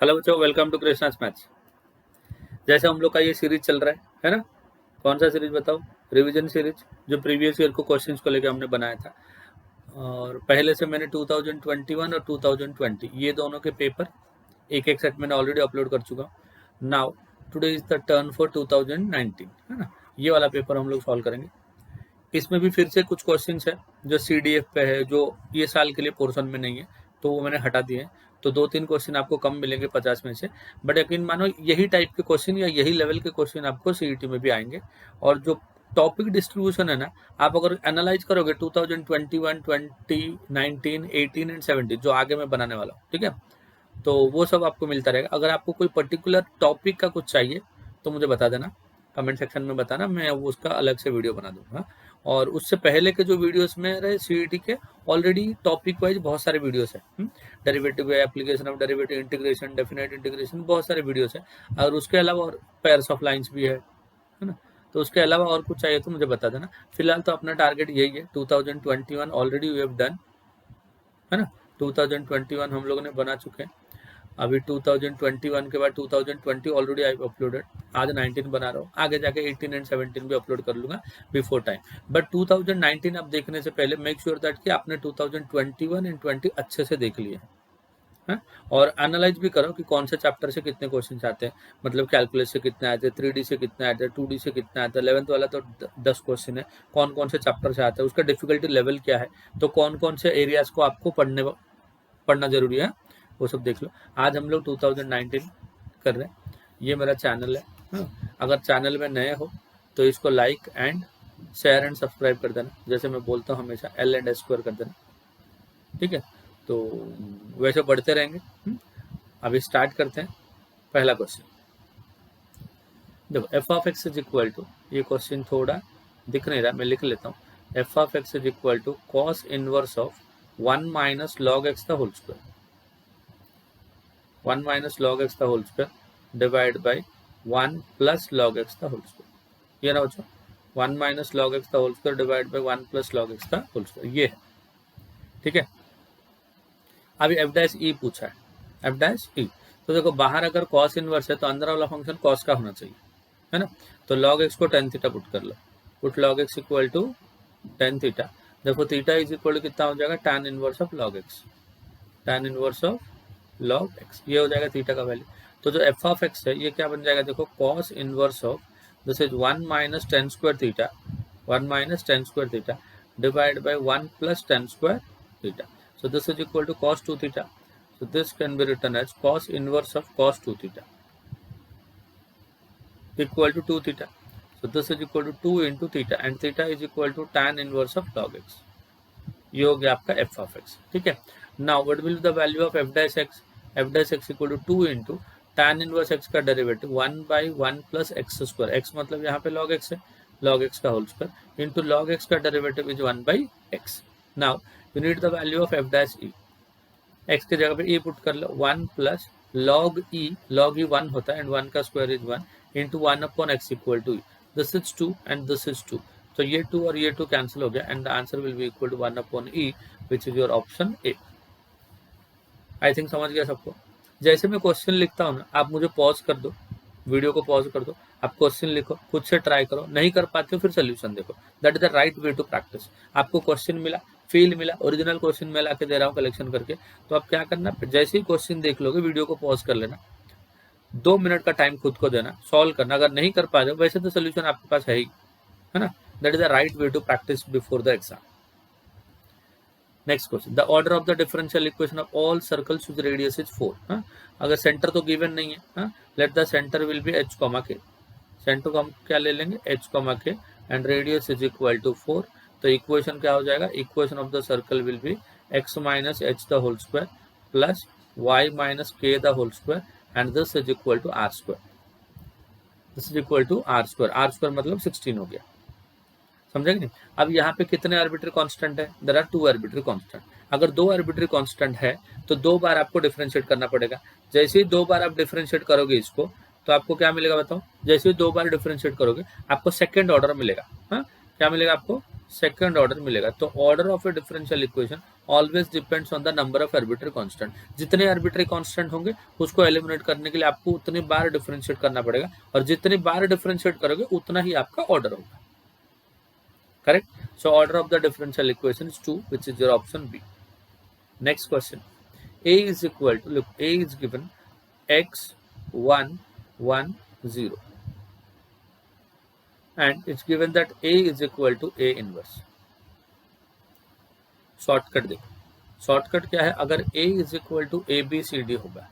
Hello बच्चों, welcome to Krishna's maths. जैसे हम लोग का ये सीरीज चल रहा है ना। कौन सा सीरीज बताओ? रिवीजन सीरीज, जो प्रीवियस ईयर को क्वेश्चंस को लेकर हमने बनाया था। और पहले से मैंने 2021 और 2020 ये दोनों के पेपर एक एक सेट मैंने ऑलरेडी अपलोड कर चुका हूँ। Now today is the turn for 2019, है ना। ये वाला पेपर हम लोग सॉल्व करेंगे। इसमें भी फिर से कुछ क्वेश्चंस है जो CDF पे है, जो ये साल के लिए पोर्शन में नहीं है, तो वो मैंने हटा दिए हैं। तो 2-3 क्वेश्चन आपको कम मिलेंगे 50 में से, बट यकीन मानो यही टाइप के क्वेश्चन या यही लेवल के क्वेश्चन आपको CET में भी आएंगे। और जो टॉपिक डिस्ट्रीब्यूशन है ना, आप अगर एनालाइज करोगे 2021, 20, 19, 18 एंड 17 जो आगे मैं बनाने वाला हूँ, ठीक है, तो वो सब आपको मिलता रहेगा। अगर आपको कोई पर्टिकुलर टॉपिक का कुछ चाहिए तो मुझे बता देना, कमेंट सेक्शन में बताना, मैं उसका अलग से वीडियो बना दूंगा। और उससे पहले के जो वीडियोस में रहे CET के, ऑलरेडी टॉपिक वाइज बहुत सारे वीडियोस हैं। डेरिवेटिव है, application of derivative, integration, definite integration, बहुत सारे वीडियोस हैं। और उसके अलावा और पेयर्स ऑफ लाइंस भी है ना। तो उसके अलावा और कुछ चाहिए तो मुझे बता देना। फिलहाल तो अपना टारगेट यही है। 2021 ऑलरेडी वी हैव डन, है ना। 2021 हम लोगों ने बना चुके हैं। अभी 2021 के बाद 2020 ऑलरेडी आई अपलोडेड। आज 19 बना रहा हूँ, आगे जाके 18 एंड 17 भी अपलोड कर लूंगा बिफोर टाइम। बट 2019 आप देखने से पहले मेक श्योर दैट कि आपने 2021 एंड 20 अच्छे से देख लिए हैं। और एनालाइज भी करो कि कौन से चैप्टर से कितने क्वेश्चन आते हैं। मतलब कैलकुलस से कितने आए थे, 3D से कितने आए थे, 2D से कितने आए थे। 11th वाला तो 10 क्वेश्चन है। कौन कौन से चैप्टर से आते हैं, उसका डिफिकल्टी लेवल क्या है, तो कौन कौन से एरियाज को आपको पढ़ना जरूरी है, वो सब देख लो। आज हम लोग 2019 कर रहे हैं। ये मेरा चैनल है। अगर चैनल में नए हो तो इसको like and share and subscribe कर देना। जैसे मैं बोलता हूँ हमेशा, L एंड S स्क्वायर कर देना, ठीक है। तो वैसे बढ़ते रहेंगे। अभी स्टार्ट करते हैं। पहला क्वेश्चन देखो, f of x is equal to, ये क्वेश्चन थोड़ा दिख नहीं रहा, मैं लिख लेता हूँ। F of x is equal to cos inverse of 1 minus log x the whole square, 1 minus log x the whole square divided by 1 plus log x the whole square। ये ना बच्चों, 1 minus log x the whole square divided by 1 plus log x the whole square, ये है, ठीक है। अभी f dash e पूछा है, f डैश e। तो देखो, बाहर अगर cos इनवर्स है तो अंदर वाला फंक्शन cos का होना चाहिए, है ना। तो log x को tan थीटा पुट कर लो। Put log x equal to tan theta. देखो थीटा इज इक्वल टू कितना हो जाएगा, tan inverse of log x, tan inverse of log x, ये हो जाएगा थीटा का वैल्यू। तो जो f ऑफ x है ये क्या बन जाएगा, देखो cos inverse of this is 1 minus tan square theta, 1 minus tan square theta divide by 1 plus tan square theta. So this is equal to cos 2 theta. So this can be written as cos inverse of cos 2 theta equal to 2 theta. So this is equal to 2 into theta and theta is equal to tan inverse of log x। ये हो गया आपका f of x, ठीक है। Now what will be the value of f dash x, f dash x equal to 2 into tan inverse x का derivative 1 by 1 plus x square, x मतलब यहाँ पे log x है, log x का whole square into log x का derivative is 1 by x। Now you need the value of f dash e, x की जगह पे e पुट कर लो, 1 प्लस log e 1 होता है एंड 1 का square is 1 into 1 upon x equal to e। This is 2 and this is 2, तो ये 2 और ये 2 कैंसिल हो गया and the answer will be equal to 1 upon e which is your option A. I think समझ गया सबको। जैसे मैं क्वेश्चन लिखता हूँ ना, आप मुझे पॉज कर दो, वीडियो को पॉज कर दो, आप क्वेश्चन लिखो, खुद से ट्राई करो, नहीं कर पाते हो फिर सोल्यूशन देखो। That is the right way to practise. आपको क्वेश्चन मिला, फील मिला, ओरिजिनल क्वेश्चन में लाके दे रहा हूँ कलेक्शन करके, तो आप क्या करना, जैसे ही क्वेश्चन देख लोगे वीडियो को पॉज कर लेना, 2 मिनट का टाइम खुद को देना, सॉल्व करना। अगर नहीं कर पा रहे हो, वैसे तो सोल्यूशन आपके पास है ही, है ना। That is the right way to practise before the exam. Next question, the order of the differential equation of all circles with radius is 4। अगर सेंटर तो गिवन नहीं है, let the centre will be h, k, centre को हम क्या ले लेंगे, h, k and radius is equal to 4। तो इक्वेशन क्या हो जाएगा, equation of the circle will be x minus H the whole square plus y minus k the whole square and this is equal to r square, this is equal to r square. r square मतलब 16 हो गया, समझे कि नहीं। अब यहाँ पे कितने आर्बिट्री कांस्टेंट है, देयर आर 2 आर्बिट्री कांस्टेंट। अगर 2 आर्बिट्री कांस्टेंट है तो 2 बार आपको डिफरेंशिएट करना पड़ेगा। जैसे ही 2 बार आप डिफरेंशिएट करोगे इसको, तो आपको क्या मिलेगा बताओ, जैसे ही 2 बार डिफरेंशिएट करोगे आपको सेकंड ऑर्डर मिलेगा। क्या मिलेगा आपको, सेकंड ऑर्डर मिलेगा। तो order of A differential equation always depends on the number of arbitrary constant. जितने आर्बिट्ररी कांस्टेंट होंगे उसको एलिमिनेट करने के लिए आपको उतनी बार डिफरेंशिएट करना पड़ेगा, और जितनी बार डिफरेंशिएट करोगे उतना ही आपका ऑर्डर होगा। Correct? So order of the differential equation is 2, which is your option B. Next question. A is equal to, look, A is given x 1 1 0, and it's given that A is equal to A inverse. Shortcut देखो, shortcut क्या है? अगर A is equal to ABCD होगा,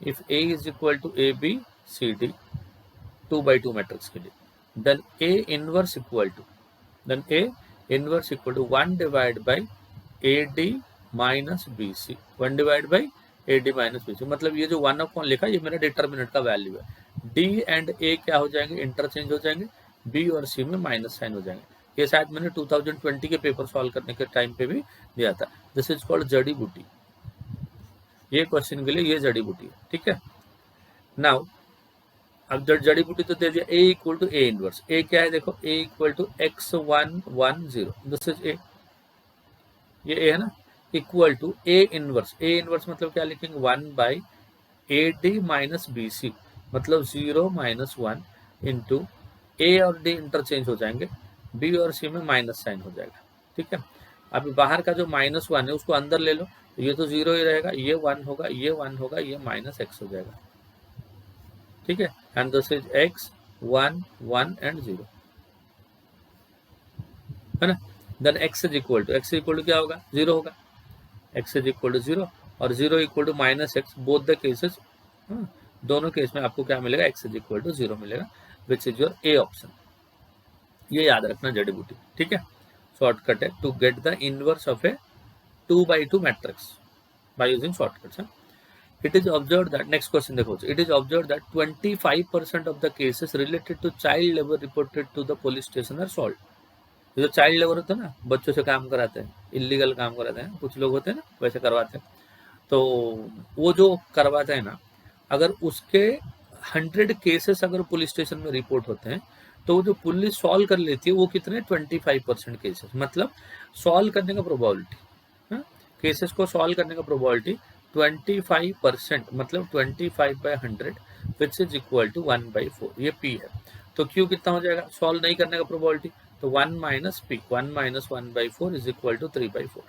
if A is equal to ABCD 2/2 matrix के लिए, then A inverse equal to 1 divided by AD minus BC, 1 divided by AD minus BC। मतलब ये जो 1/, लिखा ये मेरा डिटर्मिनेंट का वैल्यू है। D एंड A क्या हो जाएंगे? इंटरचेंज हो जाएंगे, B और C में माइनस साइन हो जाएंगे। ये शायद मैंने 2020 के पेपर सॉल्व करने के टाइम पे भी दिया था। दिस इज कॉल्ड जड़ी बूटी। ये क्वेश्चन के लिए ये जड़ी बूटी है, ठीक है। नाउ अब जड़ी बूटी तो दे दिया, A equal to A inverse. A क्या है? देखो, A equal to x 1 1 0, this is A, ये A है ना, equal to A inverse. A inverse मतलब क्या लिखेंगे? 1 बाई AD माइनस BC, मतलब 0 माइनस 1 इंटू A और D इंटरचेंज हो जाएंगे, B और C में माइनस साइन हो जाएगा, ठीक है। अभी बाहर का जो -1 है उसको अंदर ले लो, तो ये तो 0 ही रहेगा, ये 1 होगा, ये 1 होगा, ये -x हो जाएगा, ठीक है। And this is x 1 1 and 0, है ना। Then x is equal to क्या होगा? 0 होगा। x इज इक्वल टू 0 और 0 equal to -x, both the cases, दोनों केस में आपको क्या मिलेगा? x इज इक्वल टू 0 मिलेगा, which is your A option. ये याद रखना जड़ी बूटी, ठीक है। शॉर्टकट है to get the inverse of a 2/2 matrix by using shortcuts. It is observed that, next question देखो, it is observed that 25% of the cases related to child labor reported to the police station are solved. ये जो child labour होता है ना, बच्चों से काम कराते हैं, इलीगल काम कराते हैं, कुछ लोग होते हैं ना वैसे करवाते हैं, तो वो जो करवाते हैं ना, अगर उसके 100 केसेस अगर पुलिस स्टेशन में रिपोर्ट होते हैं, तो वो जो पुलिस सॉल्व कर लेती है वो कितने? 25% केसेस, मतलब सॉल्व करने का प्रोबेबिलिटी, केसेस को सॉल्व करने का प्रोबेबिलिटी 25%, मतलब 25/100, विच इज इक्वल टू 1/4, ये P है। तो Q कितना हो जाएगा सॉल्व नहीं करने का प्रोबेबिलिटी? तो 1 minus P, 1 minus 1/4 is equal to 3/4।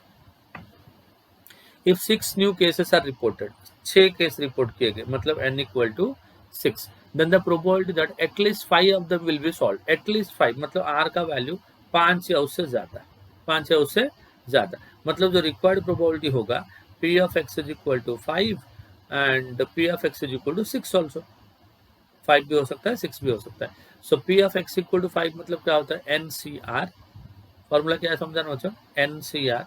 If 6 new cases are reported, 6 case report किए गए, मतलब n equal to 6, then the probability that at least 5 of them will be solved, at least 5 मतलब R का value 5 या उससे ज्यादा, 5 या उससे ज्यादा, मतलब जो रिक्वायर्ड प्रोबेबिलिटी होगा P of x is equal to 5 and P of x is equal to 6 also, 5 भी हो सकता है, 6 भी हो सकता है। सो P of x equal to 5 मतलब क्या होता है? NCR, फॉर्मूला क्या है समझाना बच्चों? NCR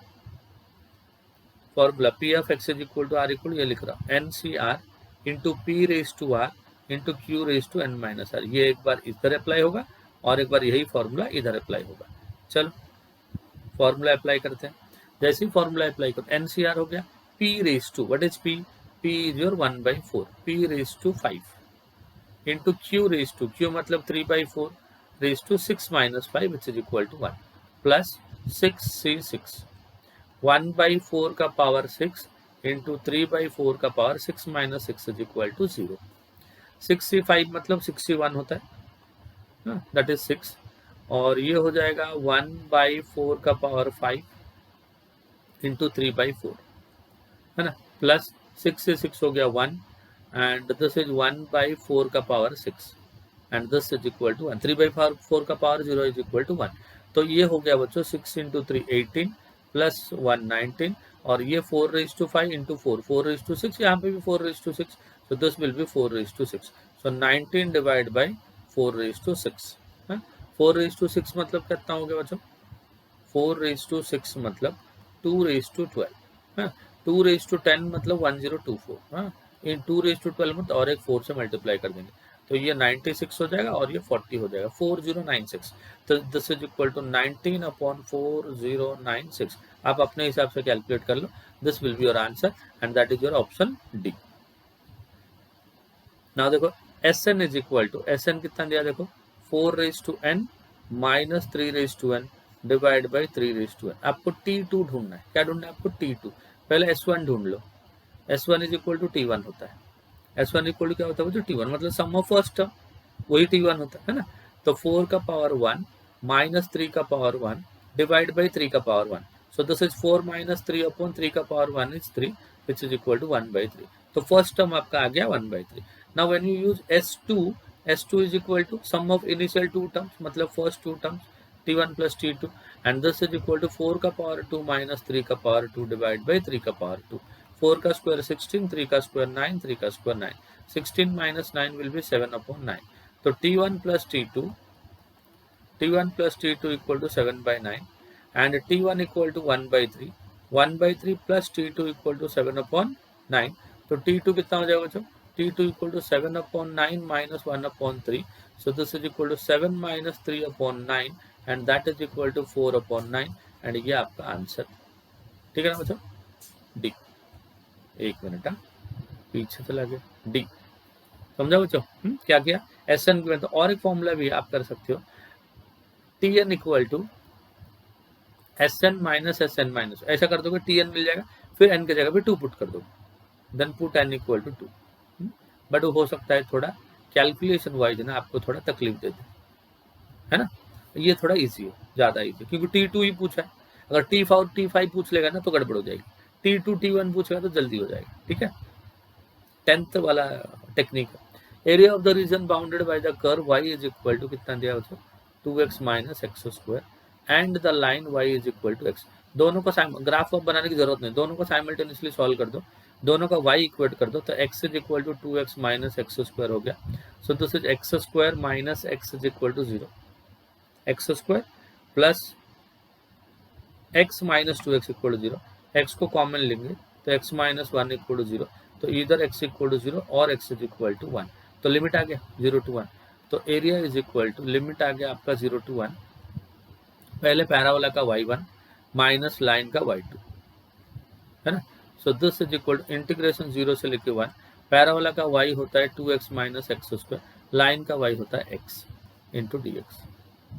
formula P of x is equal to R equal, ये लिख रहा हूँ, NCR into P raise to R into Q raise to n minus R। ये एक बार इधर अप्लाई होगा और एक बार यही फॉर्मूला इधर अप्लाई होगा। चलो फॉर्मूला अप्लाई करते हैं। जैसे ही फॉर्मूला अप्लाई करो, NCR हो गया, P raise to, what is P? P is your 1/4, P raise to 5 into Q raise to, Q मतलब 3/4 raise to 6 minus 5 which is equal to 1 plus 6C6, 1/4 का power 6 into 3/4 का power 6 minus 6 is equal to 0। 6C5 मतलब 61 होता है, that is 6, और ये हो जाएगा 1/4 का पावर 5 इंटू 3/4, है ना, प्लस 6 से 6 हो गया 1 एंड दिस इज 1/4 का power 6 and this is equal to 1, 3/4 का पावर 0 इज इक्वल टू 1। तो ये हो गया बच्चों 6 इंटू 3 18 प्लस 1 19, और ये 4 raise to 5 into 4, 4 raise to 6, यहाँ पे भी 4 raise to 6, so this will be 4 raised to 6, so 19 divided by 4 raised to 6, 4 raised to 6 मतलब कितना हो गया बच्चों? 4 raised to 6 मतलब 2 raised to 12, 2 raised to 10 मतलब 1024, इन 2 raised to 12 मतलब और एक 4 से मल्टीप्लाई कर देंगे, तो ये 96 हो जाएगा और ये 40 हो जाएगा, 4096। तो दिस इज इक्वल टू 19/4096। आप अपने हिसाब से कैलकुलेट कर लो, this will be your answer and that is your option D. Now देखो Sn is equal to, Sn कितना दिया देखो, 4 raise to n minus 3 raise to n divide by 3^n। आपको T2 ढूंढना है। क्या ढूंढना है आपको? T2। पहले S1 ढूंढ लो। S1 is equal to T1 होता है। S1 इक्वल टू क्या होता है? जो T1 मतलब सम ऑफ फर्स्ट टर्म, वही T1 होता है ना। तो 4 का पावर 1 माइनस 3 का पावर 1 डिवाइड बाई 3 का power 1। So this is 4 minus 3 upon 3 का power 1 is 3 which is equal to 1/3। तो फर्स्ट टर्म आपका आ गया 1/3। Now when you use S2 is equal to sum of initial two terms, मतलब first two terms T1 plus T2 and this is equal to 4 का power 2 minus 3 का power 2 divide by 3 का power 2। 4 का square 16, 3 का square 9, 3 का square 9। 16 minus 9 will be 7/9. So T1 plus T2 equal to 7/9 and T1 equal to 1/3. 1/3 plus T2 equal to 7/9. तो T2 कितना हो जाएगा बच्चों? T2 equal to 7/9 minus 1/3. So this is equal to 7 minus 3/9 and that is equal to 4/9 and ये आपका answer. ठीक है ना बच्चों? डी। एक मिनट पीछे चला गया। डी समझा बच्चों? क्या किया? Sn की। तो और एक फॉर्मूला भी आप कर सकते हो, Tn equal to Sn minus Sn minus. ऐसा कर दोगे Tn मिल जाएगा, फिर n की जगह पे 2 पुट कर दोगे, then put n equal to 2। But हो सकता है थोड़ा कैलकुलेशन वाइज ना आपको थोड़ा तकलीफ दे दे, है ना। ये थोड़ा इजी है, ज्यादा इजी, क्योंकि T2 ही पूछा है। अगर T5 पूछ लेगा ना तो गड़बड़ हो जाएगी। T2 T1 पूछेगा तो जल्दी हो जाएगी। ठीक है, 10th वाला टेक्निक है। Area of the region bounded by the curve y is equal to कितना दिया बच्चों? 2x minus x square and the line y is equal to x। दोनों को ग्राफ ऑफ बनाने की जरूरत नहीं, दोनों को साइमल्टेनियसली सॉल्व कर दो, दोनों का y इक्वेट कर दो, तो x is equal to 2x minus x square हो गया। So this is x square minus x is equal to 0। X square plus x minus 2x equal to 0। x को कॉमन लेंगे तो x माइनस 1 इक्वल टू 0। तो इधर x equal to 0 और x is equal to 1। तो limit आ गया 0 to 1। तो area is equal to limit आ गया आपका 0 to 1। पहले पैराबोला का y1 माइनस लाइन का y2, है ना। So this is equal to integration 0 से लेके 1। पैराबोला का y होता है 2x minus x square, line का y होता है x इंटू dx।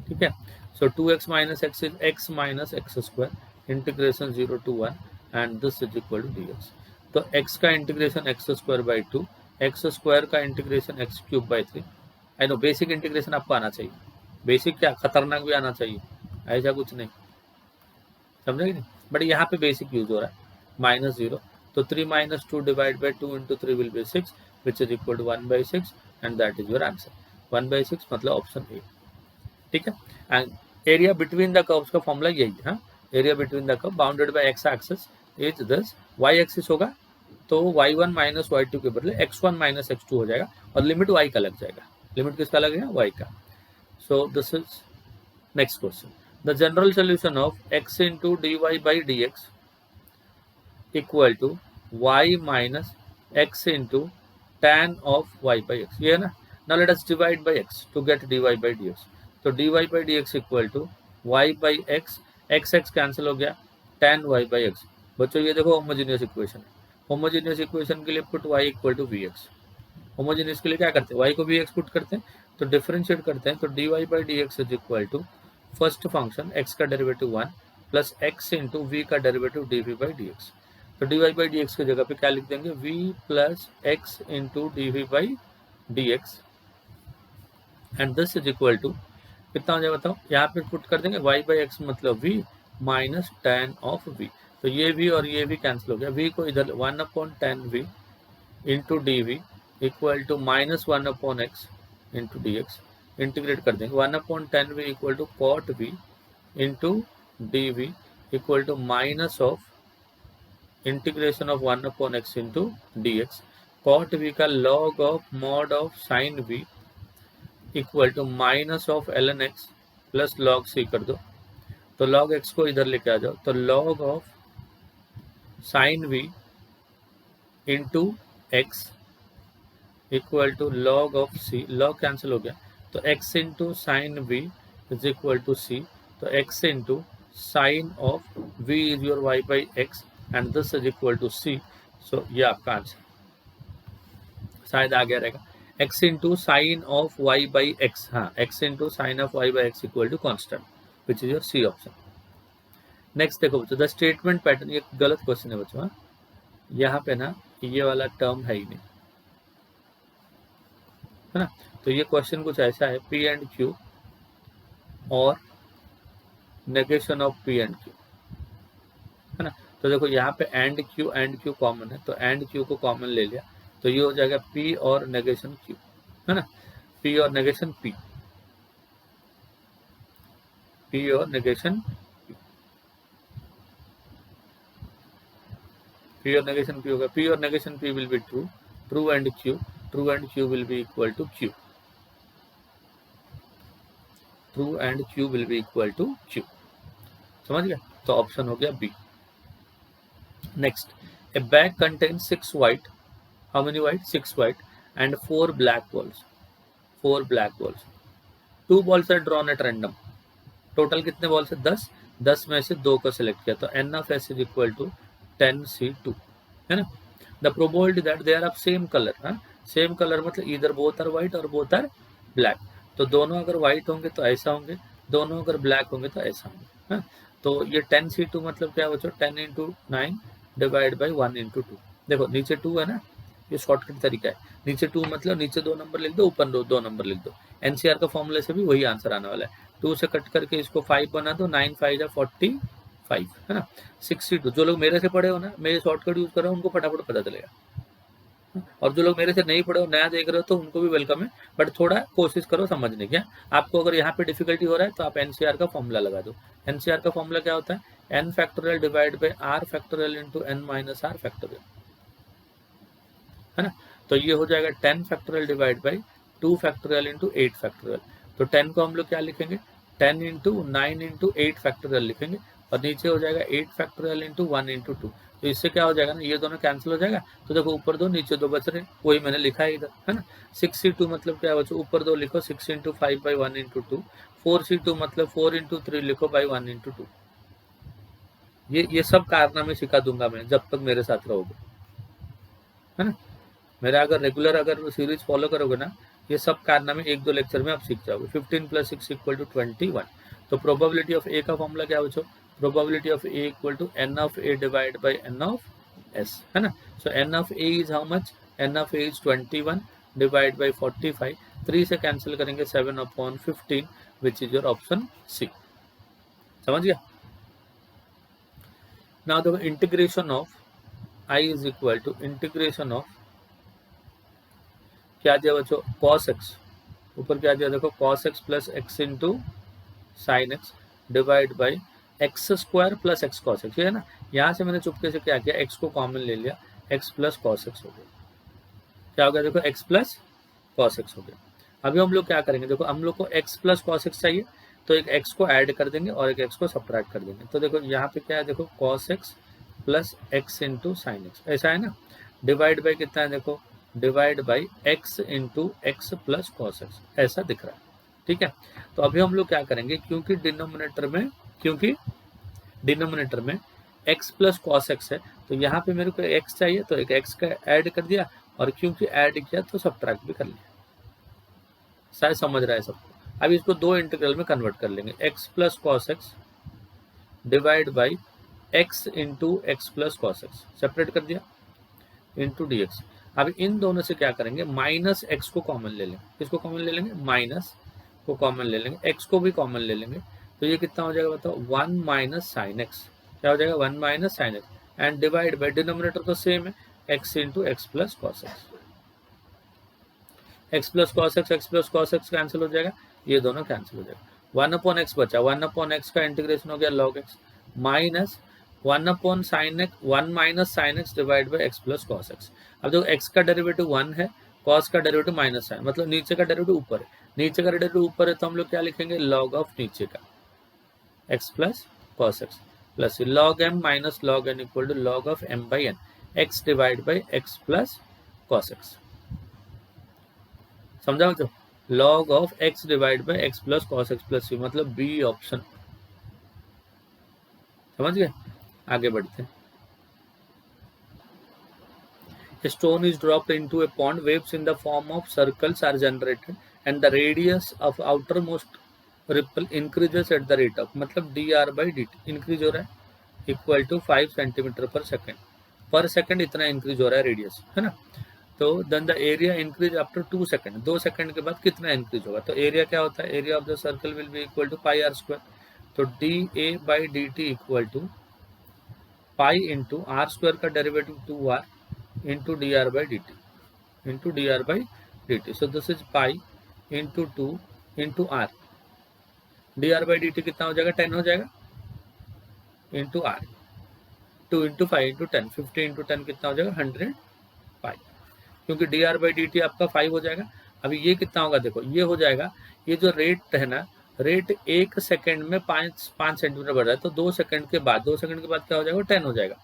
ठीक है, so 2x minus x is x minus x square integration 0 to 1 and this is equal to dx। तो x का integration x square by 2, x square का integration x cube by 3। I know basic integration आपको आना चाहिए, basic क्या खतरनाक भी आना चाहिए, ऐसा कुछ नहीं, समझे नहीं। बट यहाँ पे बेसिक यूज हो रहा है। माइनस 0, तो 3 minus 2 divide by 2 into 3 will be 6 which is equal to 1/6 and that is your answer. 1/6 मतलब ऑप्शन ए। ठीक है, and area between the curves का फॉर्मूला यही है। Area between the curve bounded by X axis is this. y axis होगा तो y1 minus y2 के बदले x1 माइनस x2 हो जाएगा और लिमिट y का लग जाएगा। लिमिट किसका लगेगा? y का। So this is next question. The general solution of x into dy by dx equal to y minus x into tan of y by x, ये है ना। Now let us divide by x to get dy by dx। तो dy by dx equal to y by x, x cancel हो गया, tan y by x। बच्चों ये देखो homogeneous equation है। होमोजेनियस इक्वेशन के लिए put y equal to vx। Homogeneous के लिए क्या करते हैं? y को vx पुट करते हैं, तो डिफरेंशिएट करते हैं, तो dy by dx is equal to first function x का derivative 1 plus x into v का डेरिवेटिव dv बाई dx। तो dy बाई dx की जगह पे क्या लिख देंगे? v plus x into dv by dx and this is equal to कितना हो जाएगा बताओ? यहाँ पे पुट कर देंगे y बाई x मतलब v minus tan of v। तो ये v और ये v कैंसिल हो गया, v को इधर 1/10v into d equal to minus 1/x into dx integrate कर देंगे। 1/10v equal to cot v into d equal to minus of integration of 1/x into dx। Cot v का log of mod of sine v equal to minus of ln x plus log c कर दो। तो log x को इधर लेके आ जाओ, तो log of sine v into x equal to log of c, log cancel हो गया, तो x into sine v is equal to c। तो x into sine of v is your y by x and this is equal to c। सो ये आपका answer शायद आ गया रहेगा। x into sine of y by x, हाँ x into sine of y by x equal to constant. Which is your C option. Next देखो बच्चों, द स्टेटमेंट पैटर्न, ये गलत क्वेश्चन है बच्चों, यहाँ पे ना ये वाला टर्म है ही नहीं, है ना। तो ये क्वेश्चन कुछ ऐसा है, पी एंड क्यू और negation of P and Q, है ना। तो देखो यहाँ पे एंड क्यू कॉमन है, तो एंड क्यू को कॉमन ले लिया, तो ये हो जाएगा पी और नेगेशन क्यू, है ना। पी और नेगेशन पी, पी और नेगेशन पी और नेगेशन पी होगा, पी और negation p will be true, true and q will be equal to q, true and q will be equal to q, समझ गया। तो ऑप्शन हो गया B. Next, a bag contains 6 white, how many white, 6 white and 4 black balls, 4 black balls, 2 balls are drawn at random, total कितने balls है 10, 10 में से 2 को सिलेक्ट किया, तो n of s is equal to 10c2, है ना। The probability that they are of same colour, हाँ सेम कलर मतलब इधर बोथ आर व्हाइट और बोथ आर ब्लैक, तो दोनों अगर व्हाइट होंगे तो ऐसा होंगे, दोनों अगर ब्लैक होंगे तो ऐसा होंगे, हाँ। तो ये 10c2 मतलब क्या बच्चों, 10 इंटू 9 डिवाइड बाई 1 इंटू 2, देखो नीचे 2 है ना, ये शॉर्टकट तरीका है, नीचे 2 मतलब नीचे 2 नंबर लिख दो, ऊपर 2 नंबर लिख दो, एनसीआर का फॉर्मूले से भी वही आंसर आने वाला है, 2 से कट करके इसको 5 बना दो, 9 5 जा 45, है ना। 62, जो लोग मेरे से पढ़े हो ना, मेरे शॉर्टकट यूज कर रहे हो, उनको फटाफट पता चलेगा, और जो लोग मेरे से नहीं पढ़े हो, नया देख रहे हो, तो उनको भी वेलकम है, बट थोड़ा कोशिश करो समझने की। आपको अगर यहाँ पे डिफिकल्टी हो रहा है तो आप एनसीआर का फॉर्मूला लगा दो। एनसीआर का फॉर्मूला क्या होता है, n factorial divide by r factorial into n minus r factorial, है ना। तो ये हो जाएगा 10 factorial divide by 2 factorial into 8 factorial, तो 10 को हम लोग क्या लिखेंगे, 10 इंटू 9 इंटू 8 फैक्टोरियल लिखेंगे, और नीचे हो जाएगा 8 फैक्टोरियल इंटू 1 इंटू 2, तो इससे क्या हो जाएगा ना, ये दोनों कैंसिल हो जाएगा, तो देखो ऊपर 2 नीचे 2 बच रहे, वही मैंने लिखा है इधर, है ना। 6c2 मतलब क्या बच्चों, ऊपर 2 लिखो 6 इंटू 5 बाई 1 इंटू 2, 4c2 मतलब 4 इंटू 3 लिखो बाई 1 इंटू 2, ये सब कारनामे सिखा दूंगा मैं जब तक मेरे साथ रहोगे, है ना। मेरा अगर रेगुलर अगर सीरीज फॉलो करोगे ना, ये सब कारनामे 1-2 लेक्चर में आप सीख जाओगे। 15 + 6 = 21, तो प्रोबेबिलिटी ऑफ ए का फॉर्मूला क्या बच्चों, probability of A equal to N of A divide by N of S, है ना। So N of A is how much, N of A is 21 divide by 45, 3 से कैंसिल करेंगे 7/15 which is your option C, समझ गया। Now देखो integration of I is equal to integration of क्या दिया बच्चों, cos x, ऊपर क्या दिया देखो, cos x plus x into sine x divide by x square plus x cos x, है ना। यहाँ से मैंने चुपके से क्या किया, x को कॉमन ले लिया, x प्लस कॉस एक्स हो गया, क्या हो गया देखो, x प्लस कॉस एक्स हो गया। अभी हम लोग क्या करेंगे, देखो हम लोग को x प्लस कॉस एक्स चाहिए, तो एक x को ऐड कर देंगे और एक x को सब्ट्रैक्ट कर देंगे, तो देखो यहाँ पे क्या है, देखो cos x plus x into sine x, ऐसा है ना, डिवाइड बाई कितना है देखो, divide by x into x plus cos x, ऐसा दिख रहा है, ठीक है। तो अभी हम लोग क्या करेंगे, क्योंकि डिनोमिनेटर में x प्लस कॉस एक्स है, तो यहाँ पे मेरे को x चाहिए, तो एक x का ऐड कर दिया, और क्योंकि ऐड किया तो सब्ट्रैक्ट भी कर लिया, शायद समझ रहा है सबको। अब इसको 2 इंटीग्रल में कन्वर्ट कर लेंगे, x plus cos x divide by x into x plus cos x, separate कर दिया, इंटू dx। अब इन दोनों से क्या करेंगे, माइनस एक्स को कॉमन ले लेंगे, किसको कॉमन ले लेंगे, माइनस को कॉमन ले लेंगे, एक्स को भी कॉमन ले लेंगे, तो ये कितना हो जाएगा बताओ, 1 माइनस साइन एक्स, क्या हो जाएगा 1 minus sine x, and divide by denominator तो सेम है, x into x plus cos x, x plus cos x cancel हो जाएगा, ये दोनों कैंसिल हो जाएगा, 1/x बचा, 1/x का इंटीग्रेशन हो गया log x minus 1 minus sine x divide by x plus cos x. अब देखो x का डेरिवेटिव 1 है, cos का डेरिवेटिव माइनस है, मतलब नीचे का डेरिवेटिव ऊपर है, नीचे का डेरिवेटिव ऊपर है, तो हम लोग क्या लिखेंगे, log ऑफ नीचे का x plus cos x plus log m minus log n equal to log of m by n, x divide by x plus cos x, समझा तो, log of x divide by x plus cos x plus C, मतलब B option, समझ गए। आगे बढ़ते हैं, A stone is dropped into a pond, waves in the form of circles are generated and the radius of outermost ripple increases at the rate of, मतलब d r by d t increase हो रहा है equal to 5 centimetre per second इतना increase हो रहा है radius, है ना। तो then the area increase after 2 second, 2 second के बाद कितना इंक्रीज होगा, तो एरिया क्या होता है, area of the circle will be equal to pi r square, तो d A by d t equal to pi into r square का derivative 2r into d r by d t, so this is pi into 2 into r, d r by d t कितना हो जाएगा, 10 हो जाएगा, into r, 2 into 5 into 10, 50 into 10 कितना हो जाएगा, 100 पाई, क्योंकि D r by d T आपका 5 हो जाएगा। अभी ये कितना होगा, देखो ये हो जाएगा, ये जो रेट है ना, रेट 1 सेकेंड में 5 सेंटीमीटर बढ़ रहा है, तो 2 सेकेंड के बाद क्या हो जाएगा, 10 हो जाएगा,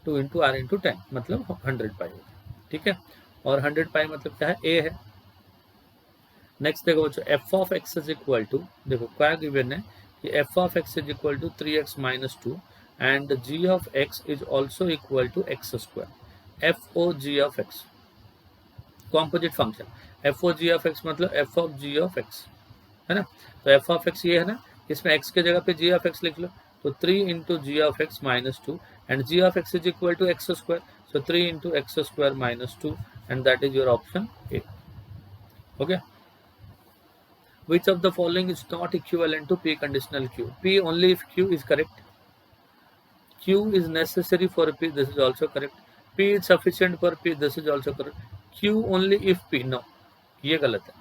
2 इंटू आर इंटू 10 मतलब 100 पाई होगा, ठीक है। और 100 पाई मतलब क्या है, ए है। नेक्स्ट देखो बच्चों, f of x is equal to, देखो क्या गिवन है कि f of x is equal to 3x minus 2 and g of x is also equal to x square, f o g of x composite function, f o g of x मतलब f of g of x, है ना। तो F of x ये है ना, इसमें x के जगह पे जी ऑफ एक्स लिख लो, तो 3 into g of x minus 2 and g of x is equal to x square, so 3 into x square minus 2 and that is your option A. Okay, which of the following is not equivalent to p conditional q, p only if q is correct, q is necessary for p, this is also correct, p is sufficient for p, this is also correct, q only if p, no ये गलत है,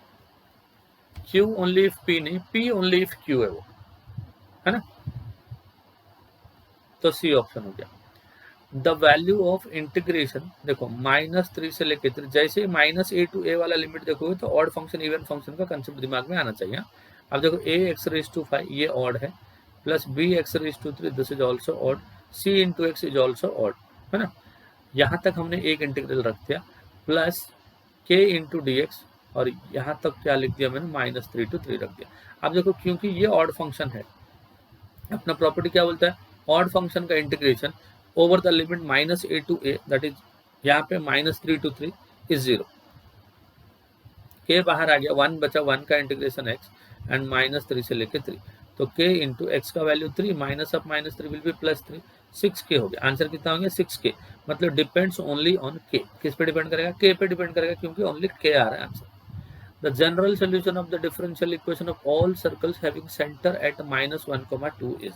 q only if p नहीं, p only if q है वो, है ना, तो C option हो गया। द वैल्यू ऑफ इंटीग्रेशन, देखो -3 से लेके 3, जैसे माइनस ए टू ए वाला लिमिट देखोगे तो ऑड फंक्शन इवन फंक्शन का कंसेप्ट दिमाग में आना चाहिए। अब देखो ए एक्स रेज टू 5 ये ऑड है, plus b x raise to 3 this is also odd, c into x is also odd, है ना। यहाँ तक हमने एक इंटीग्रल रख दिया, प्लस के इंटू डी एक्स, और यहाँ तक क्या लिख दिया मैंने, -3 to 3 रख दिया। अब देखो क्योंकि ये ऑड फंक्शन है, अपना प्रॉपर्टी क्या बोलता है, ऑड फंक्शन का integration over the limit -a to a, that is यहाँ पे -3 to 3 इज 0, के बाहर आ गया, 1 बचा, 1 का इंटीग्रेशन x एंड -3 से लेके 3, तो k इंटू एक्स का value 3 minus of -3 will B +3, 6k हो गया। आंसर कितना हो गया, 6k, मतलब डिपेंड्स ओनली ऑन k, किस पे डिपेंड करेगा, k पे डिपेंड करेगा, क्योंकि ओनली k आ रहा है answer. The general solution of the differential equation of all circles having centre at -1, 2 is,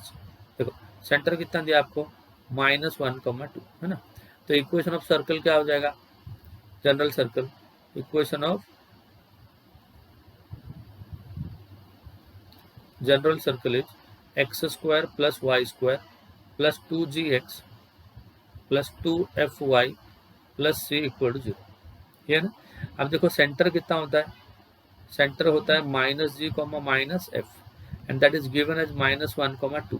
देखो सेंटर कितना दिया आपको, -1, 2, है ना। तो इक्वेशन ऑफ सर्कल क्या हो जाएगा, general circle, equation of general circle is x² plus y² plus 2gx plus 2fy plus c equal to 0, ये है ना। अब देखो सेंटर कितना होता है, सेंटर होता है -g, -f and that is given as -1, 2,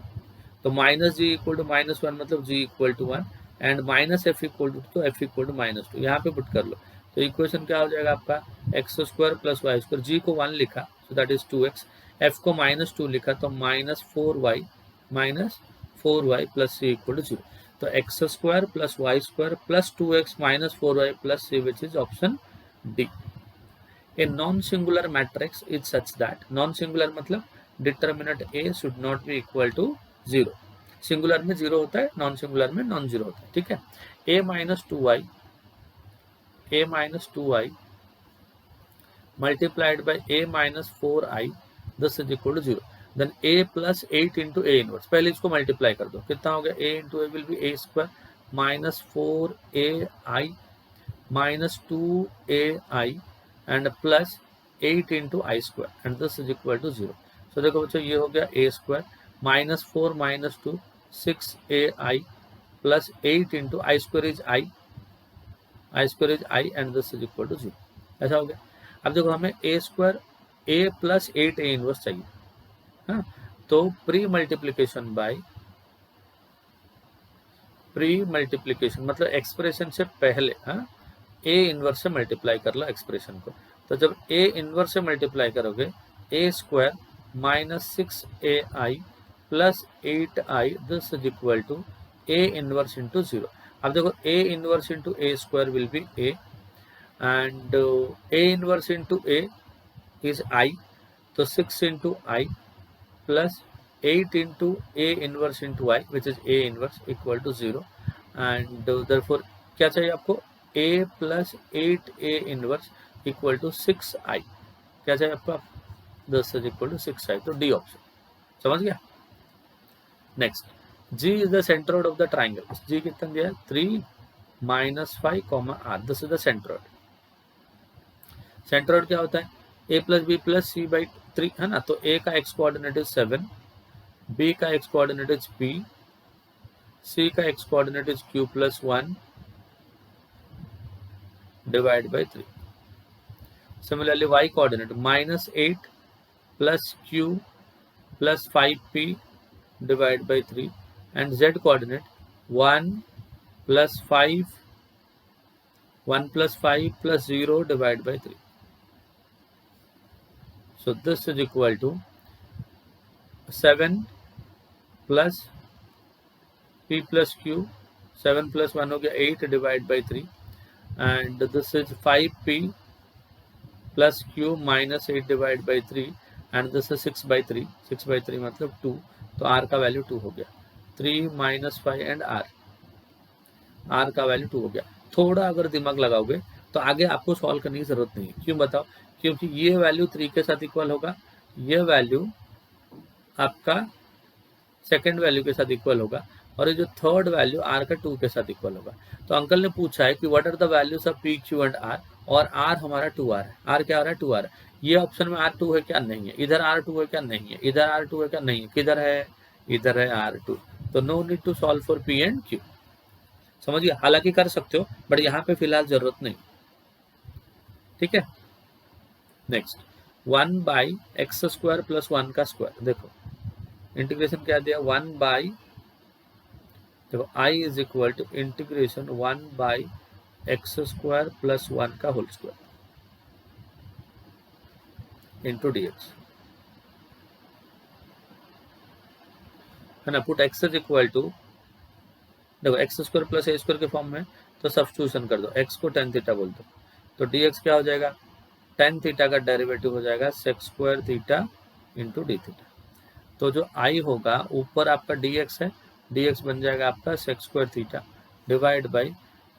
तो -g इक्वल टू -1 मतलब g equal to 1 and -f equal to, तो f इक्वल टू -2, यहाँ पे पुट कर लो, तो इक्वेशन क्या हो जाएगा आपका, x² प्लस y², g को 1 लिखा so that is 2x, f को -2 लिखा तो -4y plus c equal to 0, तो x² plus y² plus 2x minus 4y plus c which is option D. A non singular matrix is such that, non singular मतलब determinant a should not be equal to 0, singular में 0 होता है, non singular में non 0 होता है, ठीक है। a minus 2y multiplied by a minus 4i this is equal to 0, then a plus 8 into a inverse, पहले इसको मल्टीप्लाई कर दो, कितना हो गया, a into a will be a² minus 4ai minus 2ai and plus 8 into i² and this is equal to 0, so देखो बच्चों ये हो गया a² minus 4 minus 2 6ai plus 8 into i² is i and this is equal to 0, ऐसा हो गया। अब देखो हमें a² a plus 8a inverse चाहिए, हाँ, तो प्री मल्टीप्लीकेशन मतलब एक्सप्रेशन से पहले, हाँ, a इनवर्स से मल्टीप्लाई कर लो एक्सप्रेशन को, तो जब a इनवर्स से मल्टीप्लाई करोगे a² minus 6ai plus 8i this is equal to a inverse into 0। अब देखो a inverse into a² will be a and a inverse into a is I, तो 6 into I plus 8 into a inverse into y which is a inverse equal to 0 and therefore क्या चाहिए आपको, a plus 8a inverse equal to 6i। क्या चाहिए आपको, 10 is equal to 6i, तो D option. समझ गया। Next, g is the centroid of the triangle. g कितना दिया है, 3 minus 5 r, this is the centroid. Centroid क्या होता है, a plus B plus c by 3 है ना, तो a का x कोऑर्डिनेट इज 7, b का x coordinate is p, c का x coordinate is q plus 1 divide by 3। Similarly y coordinate minus 8 plus q plus 5p divide by 3 and z coordinate 1 plus 5 plus 0 divide by 3। So this is equal to 7 plus p plus q, 7 plus 1 हो गया 8 divide by 3 and this is 5p plus q minus 8 divide by 3 and this is 6 by 3, 6 by 3 मतलब 2, तो r का value 2 हो गया। 3 minus 5 and r का value 2 हो गया। थोड़ा अगर दिमाग लगाओगे तो आगे आपको सॉल्व करने की जरूरत नहीं है। क्यों बताओ, क्योंकि ये वैल्यू 3 के साथ इक्वल होगा, ये वैल्यू आपका सेकंड वैल्यू के साथ इक्वल होगा, और ये जो थर्ड वैल्यू r का 2 के साथ इक्वल होगा। तो अंकल ने पूछा है कि what are the values of p, q and r, और r हमारा 2r है। r क्या आ रहा है, 2r। ये ऑप्शन में r2 है क्या, नहीं है। इधर r2 है क्या, नहीं है। इधर r2 है क्या, नहीं है। किधर है, इधर है r2। तो no need to solve for p and q। समझिए, हालांकि कर सकते हो बट यहाँ पे फिलहाल जरूरत नहीं, ठीक है। Next, 1 by x square plus 1 का स्क्वायर। देखो इंटीग्रेशन क्या दिया, 1 बाई, देखो i is equal to integration 1 by x square plus 1 का होल स्क्वायर इंटू dx, है ना। Put x is equal to, देखो x square plus a square के फॉर्म में, तो सब्स्टिट्यूशन कर दो, x को tan थीटा बोल दो, तो dx क्या हो जाएगा, tan थीटा का डेरिवेटिव हो जाएगा sec square theta into D theta. तो जो i होगा ऊपर आपका dx है, dx बन जाएगा आपका sec square theta divide by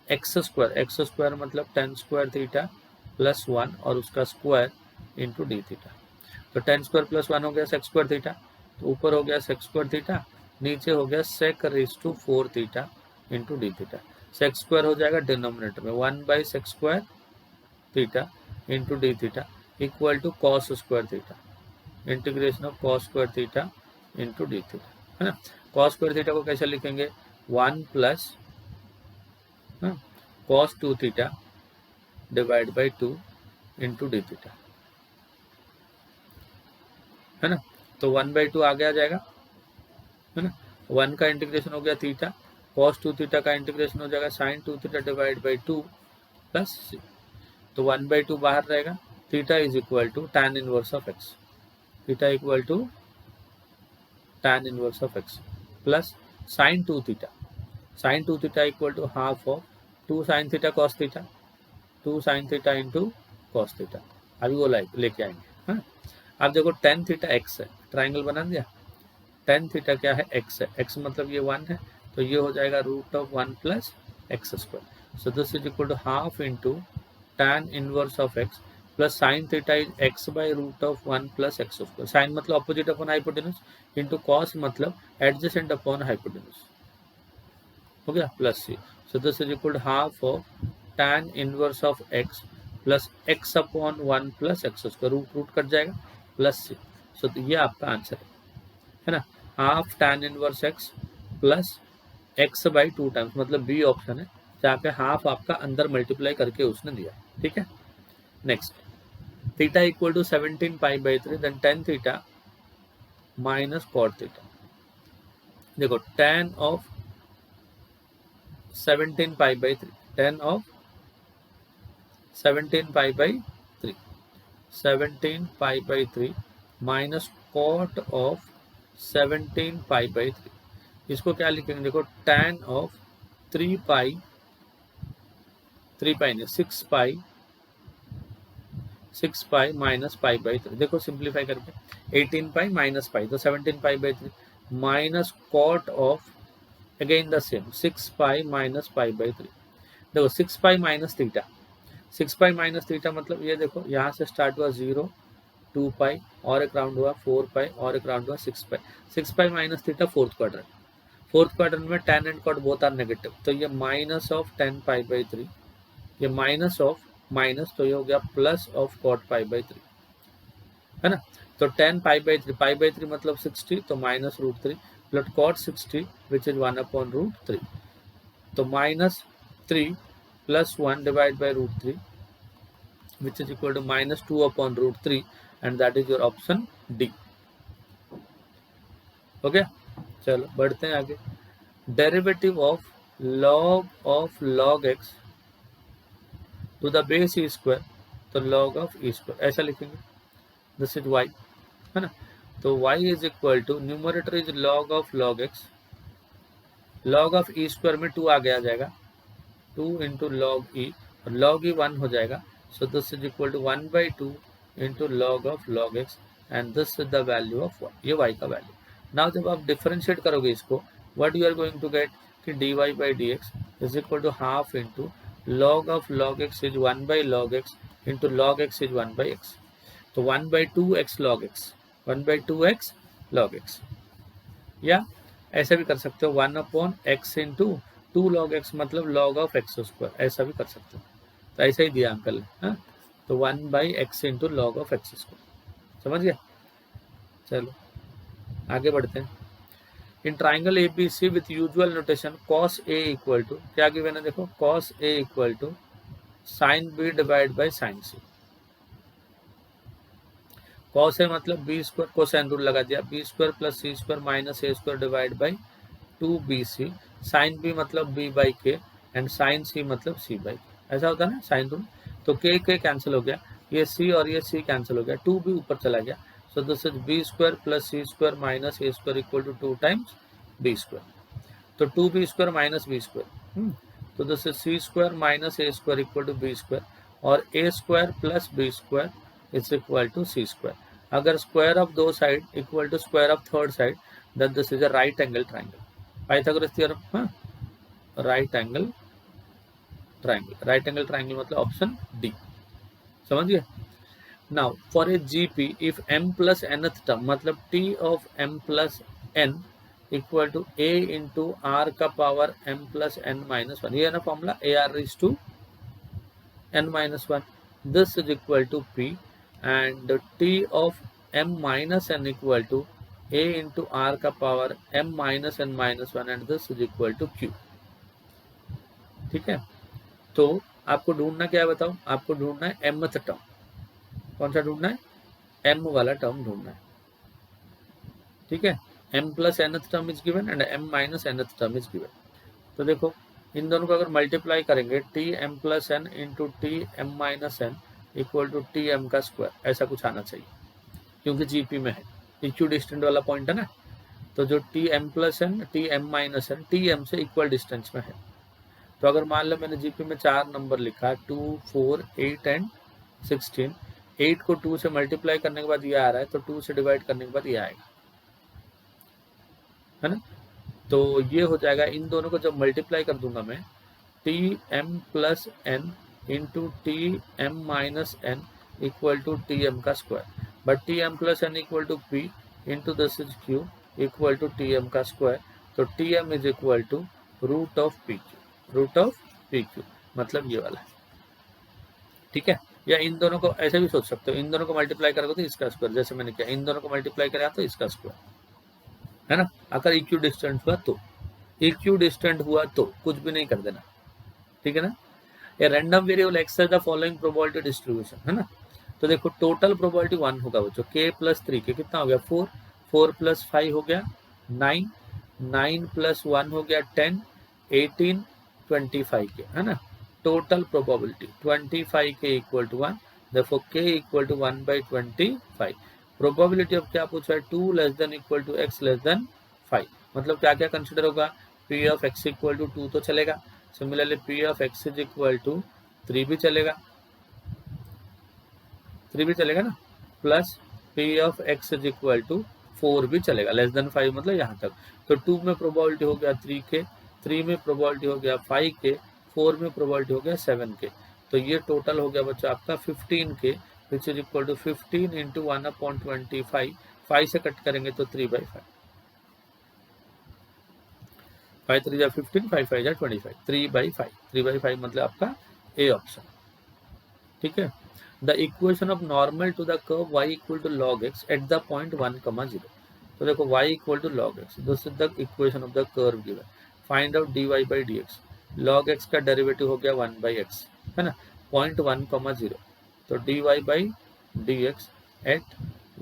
x square मतलब tan स्क्वायर थीटा प्लस 1 और उसका स्क्वायर इंटू डी थीटा। तो tan स्क्वायर प्लस 1 हो गया sec स्क्वायर थीटा, तो ऊपर हो गया sec स्क्वायर थीटा, नीचे हो गया sec raise to 4 theta into D theta. sec square हो जाएगा डिनोमिनेटर में 1 by sec square theta into D theta equal to cos square theta, integration of cos square theta into D theta, है ना। Cos square theta को कैसे लिखेंगे, 1 plus cos 2 theta divide by 2 into D theta, है ना। तो 1/2 आगे आ जाएगा, है ना। 1 का इंटीग्रेशन हो गया थीटा, कॉस 2 थीटा का इंटीग्रेशन हो जाएगा sine 2 theta divide by 2 plus c, तो 1/2 बाहर रहेगा। Theta is equal to tan inverse of x, theta equal to tan inverse of x plus sine 2 theta, sine 2 theta equal to half of 2 sine theta cos theta, 2 sine theta into cos theta. अभी वो लेके आएंगे, हाँ। अब देखो tan theta x है, triangle बना दिया। tan थीटा क्या है, x है, x मतलब ये 1 है, तो ये हो जाएगा root of 1 plus x square. So this is equal to half into tan inverse of x plus sine theta is x by root of 1 plus x square. Sine मतलब opposite upon hypotenuse, into cos मतलब adjacent upon hypotenuse, हो गया plus c। So this is equal to half of tan inverse of x plus x upon 1 plus x square, root cut जाएगा plus c। सो ये आपका answer है ना, half tan inverse x plus x by 2 times, मतलब B option है जहाँ पे हाफ आपका अंदर मल्टीप्लाई करके उसने दिया, ठीक है। Next, theta equal to 17 pi by 3 then tan theta minus cot theta. देखो tan of 17 pi by 3, tan of 17 pi by 3, 17 pi by 3 minus cot of 17 pi by 3, इसको क्या लिखेंगे, देखो tan ऑफ 3 पाई नहीं 6 pi 6 pi minus pi by 3, देखो simplify करके 18 पाई minus pi तो 17 pi by 3 minus cot of again the same 6 pi minus pi by 3। देखो 6 pi minus theta, 6 pi minus theta मतलब ये देखो यहाँ से स्टार्ट हुआ 0, 2 पाई और एक राउंड हुआ 4 पाई और एक राउंड हुआ 6 pi. 6 pi minus theta fourth quadrant, fourth quadrant में tan and cot both are negative, तो ये माइनस ऑफ 10 पाई बाई 3, ये माइनस ऑफ माइनस तो ये हो गया plus of cot pi by 3, है ना। तो 10 पाई बाई 3, पाई बाई 3 मतलब 60, तो minus root 3 plus cot 60 which is 1 upon root 3, तो minus 3 plus 1 divide by root 3 which is equal to minus 2 upon root 3 and that is your option D। Okay चलो बढ़ते हैं आगे। Derivative of log x to the base e square, तो log of e square ऐसा लिखेंगे, this is y, है ना। तो y is equal to numerator is log x, log of e square में 2 आगे आ जाएगा, 2 इंटू log e और log e 1 हो जाएगा, so this is equal to 1 by 2 into log x and this is the value of y, ये y का value. Now जब आप डिफरेंशिएट करोगे इसको, what you are going to get कि dy by dx is equal to half into log x is 1 by log x into log x is 1 by x, तो 1 by 2x log x, 1 by 2x log x, या ऐसा भी कर सकते हो 1 upon x into 2 log x मतलब log of x square, ऐसा भी कर सकते हो, तो ऐसा ही दिया अंकल, हाँ तो 1 by x into log of x square, समझ गया। चलो आगे बढ़ते हैं। In triangle A B C with usual notation cos A equal to, क्या गिवन है देखो, cos A equal to sine B divide by sine C. Cos A मतलब बी स्क्वायर, कोसाइन रूल लगा दिया, B square plus C square minus A square divide by 2bc, sine B मतलब b by के and sign सी मतलब c by के, ऐसा होता है ना साइन रूल। तो के कैंसिल हो गया, ये सी और ये सी कैंसिल हो गया, 2 भी ऊपर चला गया, so this is B square plus C square minus A square equal to 2 times B square, तो 2b square minus B square, तो this is C square minus A square equal to B square और A square plus B square is equal to C square. अगर square of दो side equal to square of third side, then this is a right angle triangle, Pythagoras theorem, हाँ right angle triangle, right angle triangle मतलब option D, समझ गए। Now for a GP if m plus nth term मतलब t of m plus n equal to a into r का power m plus n minus 1, ये है ना formula ar is to n minus 1, this is equal to p and t of m minus n equal to a into r का power m minus n minus 1 and this is equal to q, ठीक है। तो आपको ढूंढना क्या है बताओ, आपको ढूंढना है mth टर्म, कौन सा ढूंढना है, m वाला टर्म ढूंढना है, ठीक है। m plus nth term is given and m minus nth term is given, तो देखो इन दोनों को अगर मल्टीप्लाई करेंगे t M plus N into T M minus N equal to T M का स्क्वायर, ऐसा कुछ आना चाहिए क्योंकि जीपी में है, इक्वी डिस्टेंट वाला पॉइंट है ना, तो जो t M plus n t M minus n t m से इक्वल डिस्टेंस में है। तो अगर मान लो मैंने जीपी में 4 नंबर लिखा 2, 4, 8 एंड 16, 8 को 2 से मल्टीप्लाई करने के बाद ये आ रहा है, तो 2 से डिवाइड करने के बाद ये आएगा, है ना। तो ये हो जाएगा, इन दोनों को जब मल्टीप्लाई कर दूंगा मैं T M plus N into T M minus N equal to T M का square, but T M plus N equal to P into this is Q equal to T M का square, तो T M is equal to root of P Q, root of P Q मतलब ये वाला है, ठीक है। या इन दोनों को ऐसे भी सोच सकते हो, इन दोनों को मल्टीप्लाई करोगे तो इसका स्क्वायर, जैसे मैंने किया इन दोनों को मल्टीप्लाई करा तो इसका स्क्वायर, है ना। अगर इक्यू डिस्टेंट हुआ तो, इक्यू डिस्टेंट हुआ तो कुछ भी नहीं कर देना, ठीक है ना। ए रैंडम वेरिएबल एक्स है द फॉलोइंग प्रोबेबिलिटी डिस्ट्रीब्यूशन, है ना। तो देखो टोटल प्रोबेबिलिटी 1 होगा बच्चों, k प्लस 3 के कितना हो गया 4, 4 प्लस 5 हो गया 9, 9 प्लस 1 हो गया 10, 18, 25 के, है ना। टोटल प्रोबेबिलिटी 25 के इक्वल टू 1, देखो k equal to 1 by 25। Probability of क्या पूछा है, 2 less than equal to x less than 5, मतलब क्या क्या कंसिडर होगा, p of x equal to 2 तो चलेगा, similarly p of x is equal to 3 भी चलेगा, 3 भी चलेगा ना, plus p of x is equal to 4 भी चलेगा, लेस देन 5 मतलब यहाँ तक। तो 2 में प्रोबेबिलिटी हो गया 3 के, 3 में प्रोबेबिलिटी हो गया 5 के, 4 में प्रोबेबिलिटी हो गया 7 के। तो ये टोटल हो गया बच्चा आपका 15 के, which is equal to 15 into 1/25, 5 से कट करेंगे तो 3/5, 5 3 जा 15, 5 5 जा 25, 3/5, 3/5 मतलब आपका ए ऑप्शन। ठीक है। The equation of normal to the curve y equal to log x at the point 1,0। तो देखो y equal to log x, this is the equation of the curve given. Find out dy by dx। log x का derivative हो गया 1/x, है ना, point 1,0। तो dy by dx at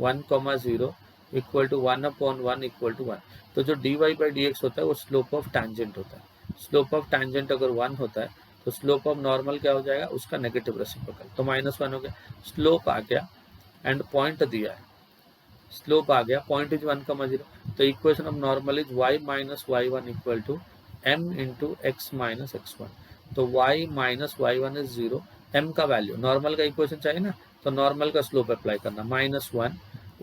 1,0 equal to 1/1 equal to 1। तो जो dy by dx होता है वो स्लोप ऑफ टैंजेंट होता है। स्लोप ऑफ टैंजेंट अगर 1 होता है तो स्लोप ऑफ नॉर्मल क्या हो जाएगा, उसका नेगेटिव रेसिप्रोकल, तो -1 हो गया। स्लोप आ गया एंड पॉइंट दिया है, स्लोप आ गया, पॉइंट इज 1,0। तो equation of normal is y minus y1 equal to m into x minus x1। तो y minus y1 is 0, m का वैल्यू, नॉर्मल का इक्वेशन चाहिए ना, तो नॉर्मल का स्लोप अप्लाई करना, -1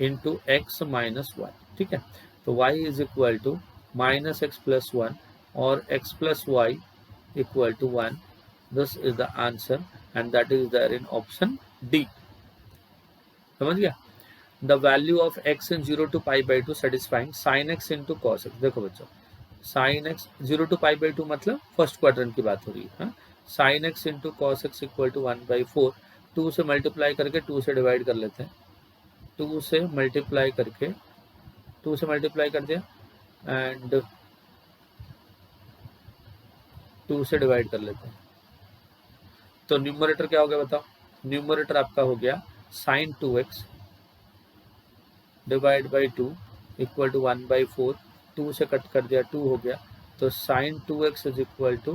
इंटू x माइनस 1। ठीक है। तो y is equal to minus x plus 1 और x plus y equal to 1। This is the answer and that is there in option D। समझ गया। The value of x in 0 to pi/2 satisfying sin x into cos x। देखो बच्चों, sin x 0 to pi/2 मतलब first quadrant की बात हो रही है। sin x into cos x equal to 1/4, 2 से मल्टीप्लाई करके 2 से डिवाइड कर लेते हैं, 2 से मल्टीप्लाई करके 2 से मल्टीप्लाई कर दिया एंड 2 से डिवाइड कर लेते हैं। तो न्यूमरेटर क्या हो गया बताओ, न्यूमरेटर आपका हो गया sin 2x divide by 2 equal to 1/4, 2 से कट कर दिया 2 हो गया, तो sin 2x is equal to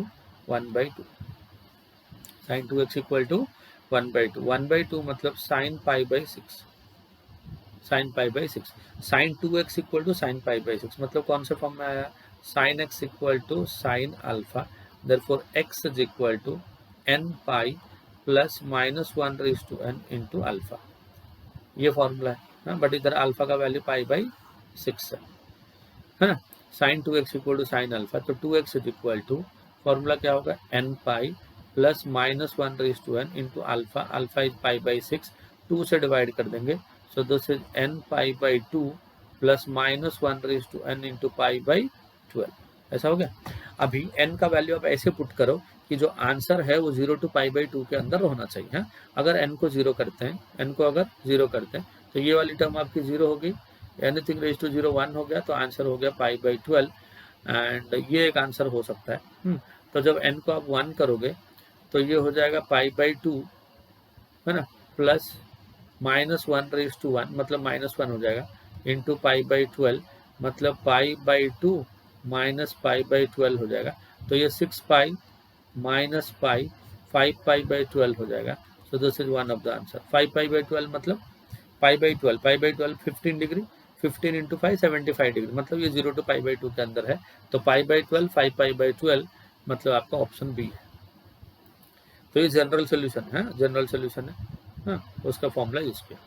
1/2, sin 2x equal to 1/2, 1/2 मतलब sin π/6, sin π/6, sin 2x equal to sin π/6 मतलब कौन से फॉर्म में आया, sin x equal to sin alpha, therefore x is equal to n pi plus -1/n into alpha, ये फॉर्मूला है। But इधर अल्फा का वैल्यू π/6 है ना। sin 2x equal to sin alpha, तो 2x is equal to, formula क्या होगा, n pi plus -1/n into alpha, alpha is π/6, 2 से डिवाइड कर देंगे, so this is n π/2 plus -1/n into π/12, ऐसा हो गया। अभी n का वैल्यू आप ऐसे पुट करो कि जो आंसर है वो 0 to π/2 के अंदर होना चाहिए। है? अगर n को 0 करते हैं, n को अगर 0 करते हैं तो ये वाली टर्म आपकी 0 हो गई, एनीथिंग रेज टू 0 1 हो गया, तो आंसर हो गया π/12 एंड ये एक आंसर हो सकता है। तो जब n को आप 1 करोगे तो ये हो जाएगा π/2, है ना, प्लस -1/1 मतलब -1 हो जाएगा, इंटू π/12 मतलब π/2 माइनस π/12 हो जाएगा, तो ये 6 पाई माइनस पाई 5 π/12 हो जाएगा। सो this is one of the answer. 5 π/12 मतलब π/12, 15 डिग्री, 15 इंटू 5 75 डिग्री, मतलब ये 0 to π/2 के अंदर है, तो π/12 5 π/12 मतलब आपका ऑप्शन बी है। तो ये जनरल सोल्यूशन है, जनरल सोल्यूशन है, उसका फॉर्मूला यूज किया।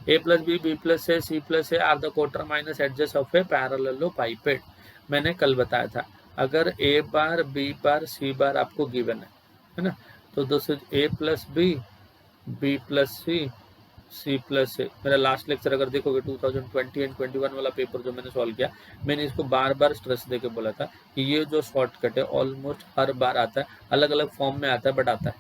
a plus B plus A C plus A are the coterminous edges of a parallelepiped. मैंने कल बताया था, अगर a bar b bar c बार आपको गिवन है ना, तो this is a plus B plus C plus A. मेरा लास्ट लेक्चर अगर देखोगे 2020 एंड 21 वाला पेपर जो मैंने सॉल्व किया, मैंने इसको बार बार स्ट्रेस देके बोला था कि ये जो शॉर्टकट है ऑलमोस्ट हर बार आता है, अलग अलग फॉर्म में आता है बट आता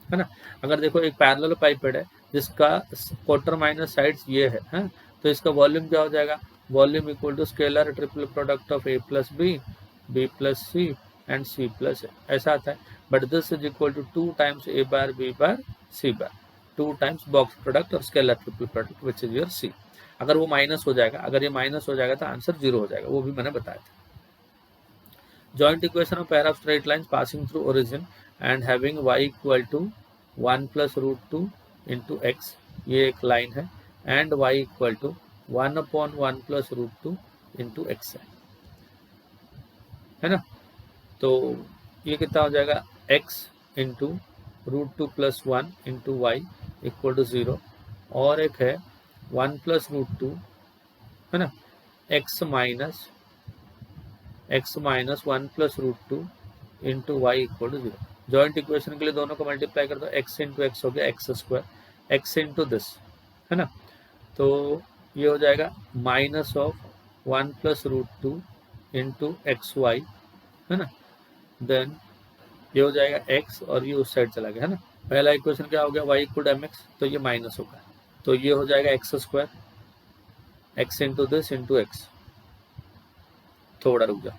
है ना। अगर देखो एक पैरेललोपाइपेड है जिसका क्वार्टर माइनस साइड्स ये है, तो इसका वॉल्यूम क्या हो जाएगा, volume equal to scalar triple product of a plus B plus C and C plus A, ऐसा आता है। But this is equal to 2 times a bar b bar c bar, 2 times box product और scalar triple product which is your c। अगर वो minus हो जाएगा, अगर ये माइनस हो जाएगा तो आंसर 0 हो जाएगा, वो भी मैंने बताया था। Joint equation of pair of straight lines passing through origin and having y equal to 1 plus √2 into x, ये एक लाइन है, and y equal to 1/1 plus √2 into x है ना। तो ये कितना हो जाएगा, x into √2 plus 1 into y equal to 0, और एक है 1 प्लस रूट 2, है ना, x minus 1 plus root 2 into y equal to 0। Joint equation के लिए दोनों को मल्टीप्लाई कर दो, x इंटू एक्स हो गया x square, x into this, है ना, तो ये हो जाएगा minus of 1 plus root 2 into x y, है ना, देन ये हो जाएगा x और ये उस साइड चला गया, है ना। पहला इक्वेशन क्या हो गया, y इक्वल टू mx, तो ये माइनस होगा, तो ये हो जाएगा X square, x into this into x. थोड़ा रुक जाओ,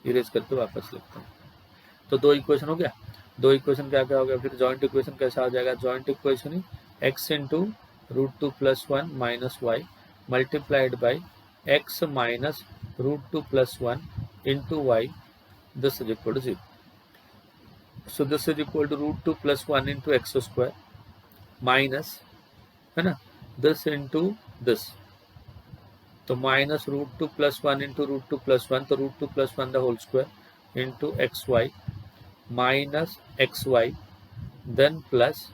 इरेज करके वापस लिखते हैं। तो दो इक्वेशन हो गया, दो इक्वेशन क्या क्या हो गया, फिर जॉइंट इक्वेशन कैसा आ जाएगा, जॉइंट इक्वेशन ही x into root 2 plus 1 minus y multiplied by x minus root 2 plus 1 into y, this is equal to 0। So this is equal to root 2 plus 1 into x square minus, है ना, this into this, तो minus root 2 plus 1 into root 2 plus 1, तो root 2 plus 1 the whole square into x Y minus x y, then plus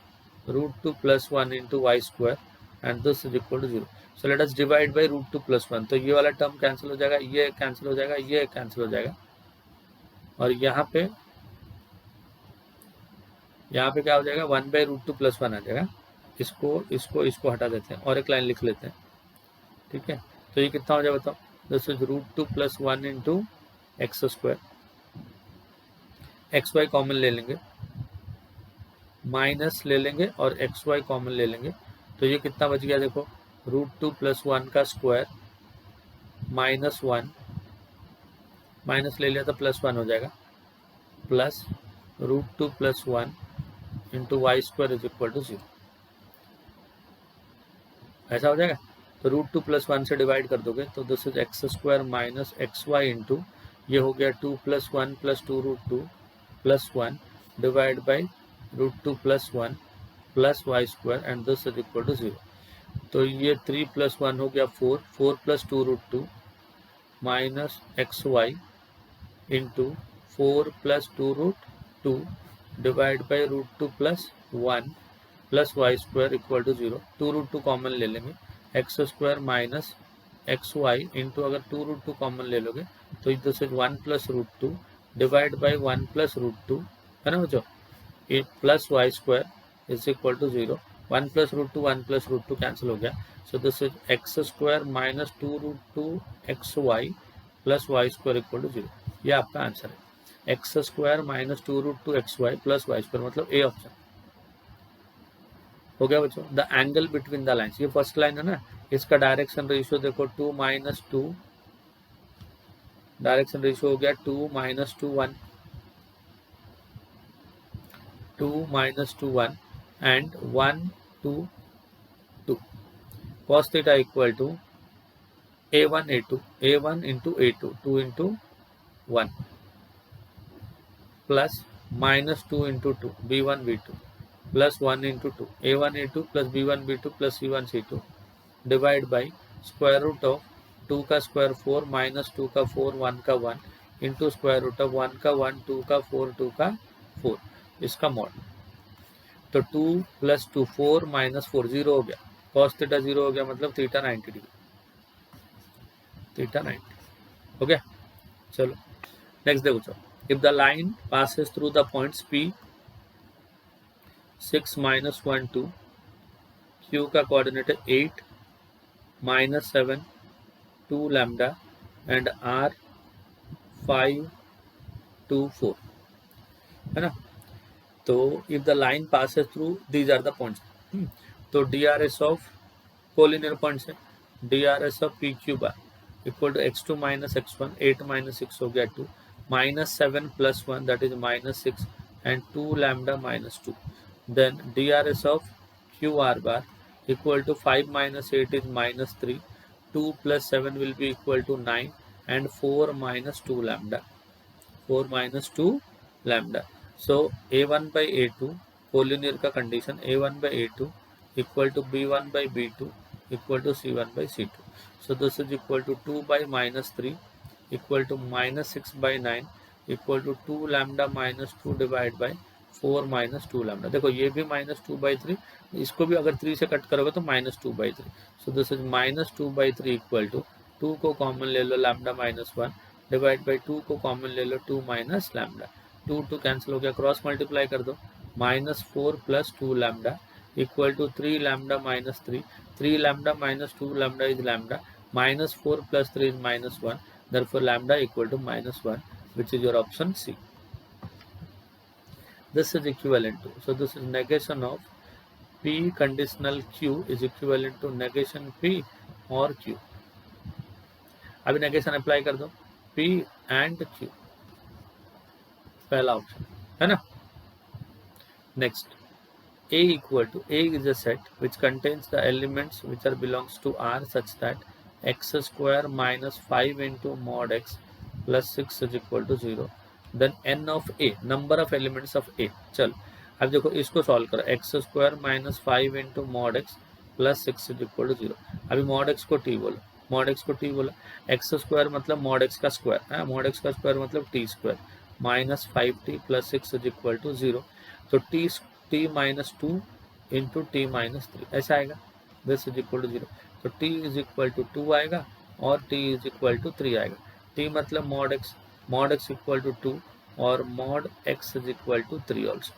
root 2 plus 1 into y square and this is equal to 0। So let us divide by root 2 plus 1, तो ये वाला term cancel हो जाएगा, ये cancel हो जाएगा, ये cancel हो जाएगा, और यहाँ पे क्या हो जाएगा, 1 बाई रूट 2 प्लस 1 आ जाएगा। इसको हटा देते हैं और एक लाइन लिख लेते हैं, ठीक है। तो ये कितना हो जाएगा बताओ, this is root 2 plus 1 into x square, x y common ले लेंगे, माइनस ले लेंगे और एक्स वाई कॉमन ले लेंगे, तो ये कितना बच गया देखो, रूट 2 प्लस 1 का स्क्वायर माइनस 1, माइनस ले लिया तो प्लस 1 हो जाएगा, plus root 2 plus 1 into y square is equal to 0। ऐसा हो जाएगा, तो रूट 2 प्लस 1 से डिवाइड कर दोगे तो this is x square minus x y into, ये हो गया 2 plus 1 plus 2 root 2 plus 1 divide by root 2 plus 1 plus y square and this is equal to 0। तो ये 3 प्लस 1 हो गया 4, 4 plus 2 root 2 minus x y into 4 plus 2 root 2 divide by root 2 plus 1 plus y square equal to 0। 2 root 2 common ले लेंगे, x square minus x y into, अगर 2 root 2 common ले लोगे तो this is 1 plus root 2 divide by 1 plus root 2, है ना बच्चों, ये plus y square is equal to 0। 1 plus root 2 1 plus root 2 cancel हो गया, so this is x square minus 2 root 2 x y plus y square equal to 0। ये आपका answer है, x square minus 2 root 2 x y plus y square, मतलब A option हो गया बच्चों। The angle between the lines, ये first line है ना, इसका डायरेक्शन रेशियो देखो 2 माइनस 2, डायरेक्शन रेशियो हो गया 2 minus 2 1, 2 minus 2 1 and 1 2 2, cos theta equal to a1 a2, a1 into a2, 2 into 1 plus minus 2 into 2, b1 b2 plus 1 into 2, a1 a2 plus b1 b2 plus c1 c2 divide by square root of 2 का square 4 minus 2 का 4 1 का 1 into square root of 1 का 1 2 का 4 2 का 4, इसका mod. तो 2 plus 2 4 minus 4 0 हो गया, cos थीटा 0 हो गया, मतलब थीटा 90 डिग्री, थीटा 90 हो गया। चलो नेक्स्ट देखो, चलो if the line passes through the points P 6 minus 1 2, Q का कोऑर्डिनेट है 8 माइनस 7 2 लैम्डा एंड R 5 2 4, है ना। तो if the line passes through these are the points, तो DRS ऑफ कोलिनियर पॉइंट्स है, DRS of PQ bar equal to x2 minus x1, 8 minus 6 हो गया 2, minus 7 plus 1 that is minus 6 and 2 lambda minus 2, then DRS of QR bar equal to 5 minus 8 is minus 3, 2 plus 7 will be equal to 9 and 4 minus 2 lambda, 4 minus 2 lambda. So A1 by A2 collinear का condition A1 by A2 equal to B1 by B2 equal to C1 by C2, so this is equal to 2 by minus 3 equal to minus 6 by 9 equal to 2 lambda minus 2 divide by 4 minus 2 lambda. देखो ये भी -2/3, इसको भी अगर 3 से cut करोगे तो -2/3। So this is -2/3 equal to 2 को कॉमन ले लो लैम्डा -1 डिवाइड बाई 2 को कॉमन ले लो 2 माइनस लैम्डा। 2 कैंसिल हो गया, क्रॉस मल्टीप्लाई कर दो। -4 + 2 lambda equal to 3 lambda -3। 3 lambda -2 lambda is lambda. -4 + 3 is -1. Therefore lambda equal to -1, which is your option C. This is equivalent to, so this is negation of P conditional Q is equivalent to negation P or Q. अभी negation apply कर दो, P and Q, पहला option है ना। Next, A equal to, A is a set which contains the elements which are belongs to R such that x square minus 5 into mod x plus 6 is equal to 0. Then n of A, number of elements of A. चल अब देखो इसको solve करो, x square minus 5 into mod x plus 6 is equal to 0। अभी mod x को t बोलो, mod x को t बोलो, एक्स स्क्वायर मतलब मॉड एक्स का स्क्वायर है, मॉड एक्स का स्क्वायर मतलब t square minus 5t plus 6 is equal to 0। तो t minus 2 into t minus 3 ऐसा आएगा, दिस इज इक्वल टू 0। तो t इज इक्वल टू 2 आएगा और t इज इक्वल टू 3 आएगा। t मतलब मॉड एक्स इक्वल टू 2 और mod x is equal to 3 also,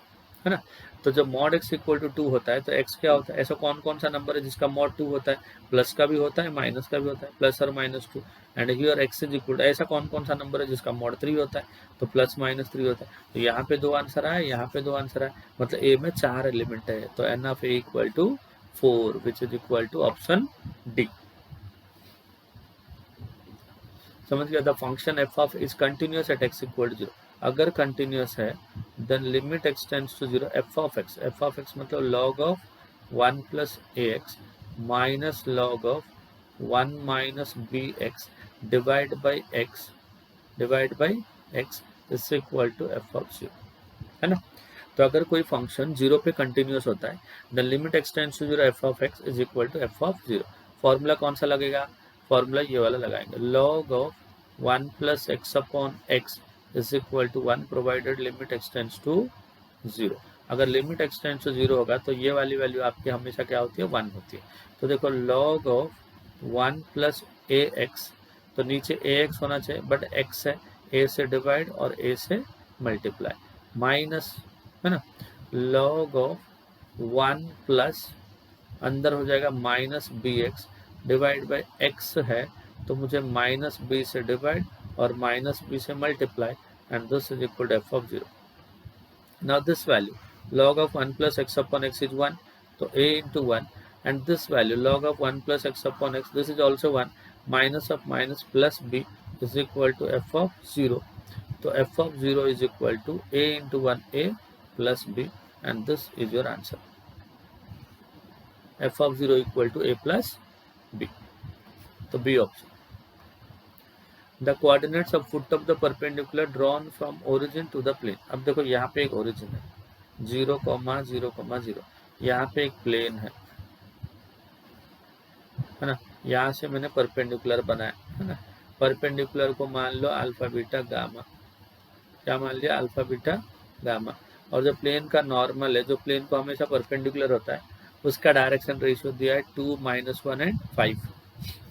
है ना। तो जब मॉड x इक्वल टू 2 होता है तो x क्या होता है, ऐसा कौन कौन सा नंबर है जिसका मॉड 2 होता है, प्लस का भी होता है माइनस का भी होता है, प्लस और -2। And here x is equal to, ऐसा कौन कौन सा नंबर है जिसका मॉड 3 होता है, तो प्लस -3 होता है। तो यहाँ पे 2 आंसर आए, यहाँ पे 2 आंसर आए, मतलब ए में 4 एलिमेंट है। तो n of a equal to 4 which is equal to option D. समझ गया। The function f of is continuous at x equal to 0। अगर कंटिन्यूअस है then limit extends to 0। f of x मतलब log of 1 plus ax minus log of 1 minus bx divide by x is equal to f of 0, है ना। तो अगर कोई function 0 पे continuous होता है then limit extends to 0 f of x is equal to f of 0। Formula कौन सा लगेगा, फॉर्मूला ये वाला लगाएंगे, log of 1 plus x upon x is equal to 1 provided limit extends to 0। अगर लिमिट एक्सटेंड्स टू 0 होगा तो ये वाली वैल्यू आपकी हमेशा क्या होती है, 1 होती है। तो देखो log ऑफ 1 प्लस ax, तो नीचे ax होना चाहिए बट x है, a से डिवाइड और a से मल्टीप्लाई, माइनस, है ना, log ऑफ 1 प्लस अंदर हो जाएगा minus bx divide by x है, तो मुझे माइनस b से डिवाइड और माइनस b से multiply and this is equal to f of 0। Now this value log of 1 plus x upon x is 1, तो a into 1 and this value log of 1 plus x upon x this is also 1 minus of minus plus b is equal to f of 0। तो f of 0 is equal to a into 1a plus b and this is your answer. f of 0 equal to a plus b, तो b option। The coordinates of foot of the perpendicular drawn from origin to the plane। अब देखो यहाँ पे एक origin है 0, 0, 0, यहाँ पे एक plane है ना, यहाँ से मैंने परपेंडिकुलर बनाया है ना। परपेंडिकुलर को मान लो अल्फा बीटा गामा, क्या मान लिया, अल्फा बीटा गामा। और जो प्लेन का नॉर्मल है, जो प्लेन को हमेशा परपेंडिकुलर होता है, उसका डायरेक्शन रेशियो दिया है 2, -1 एंड 5,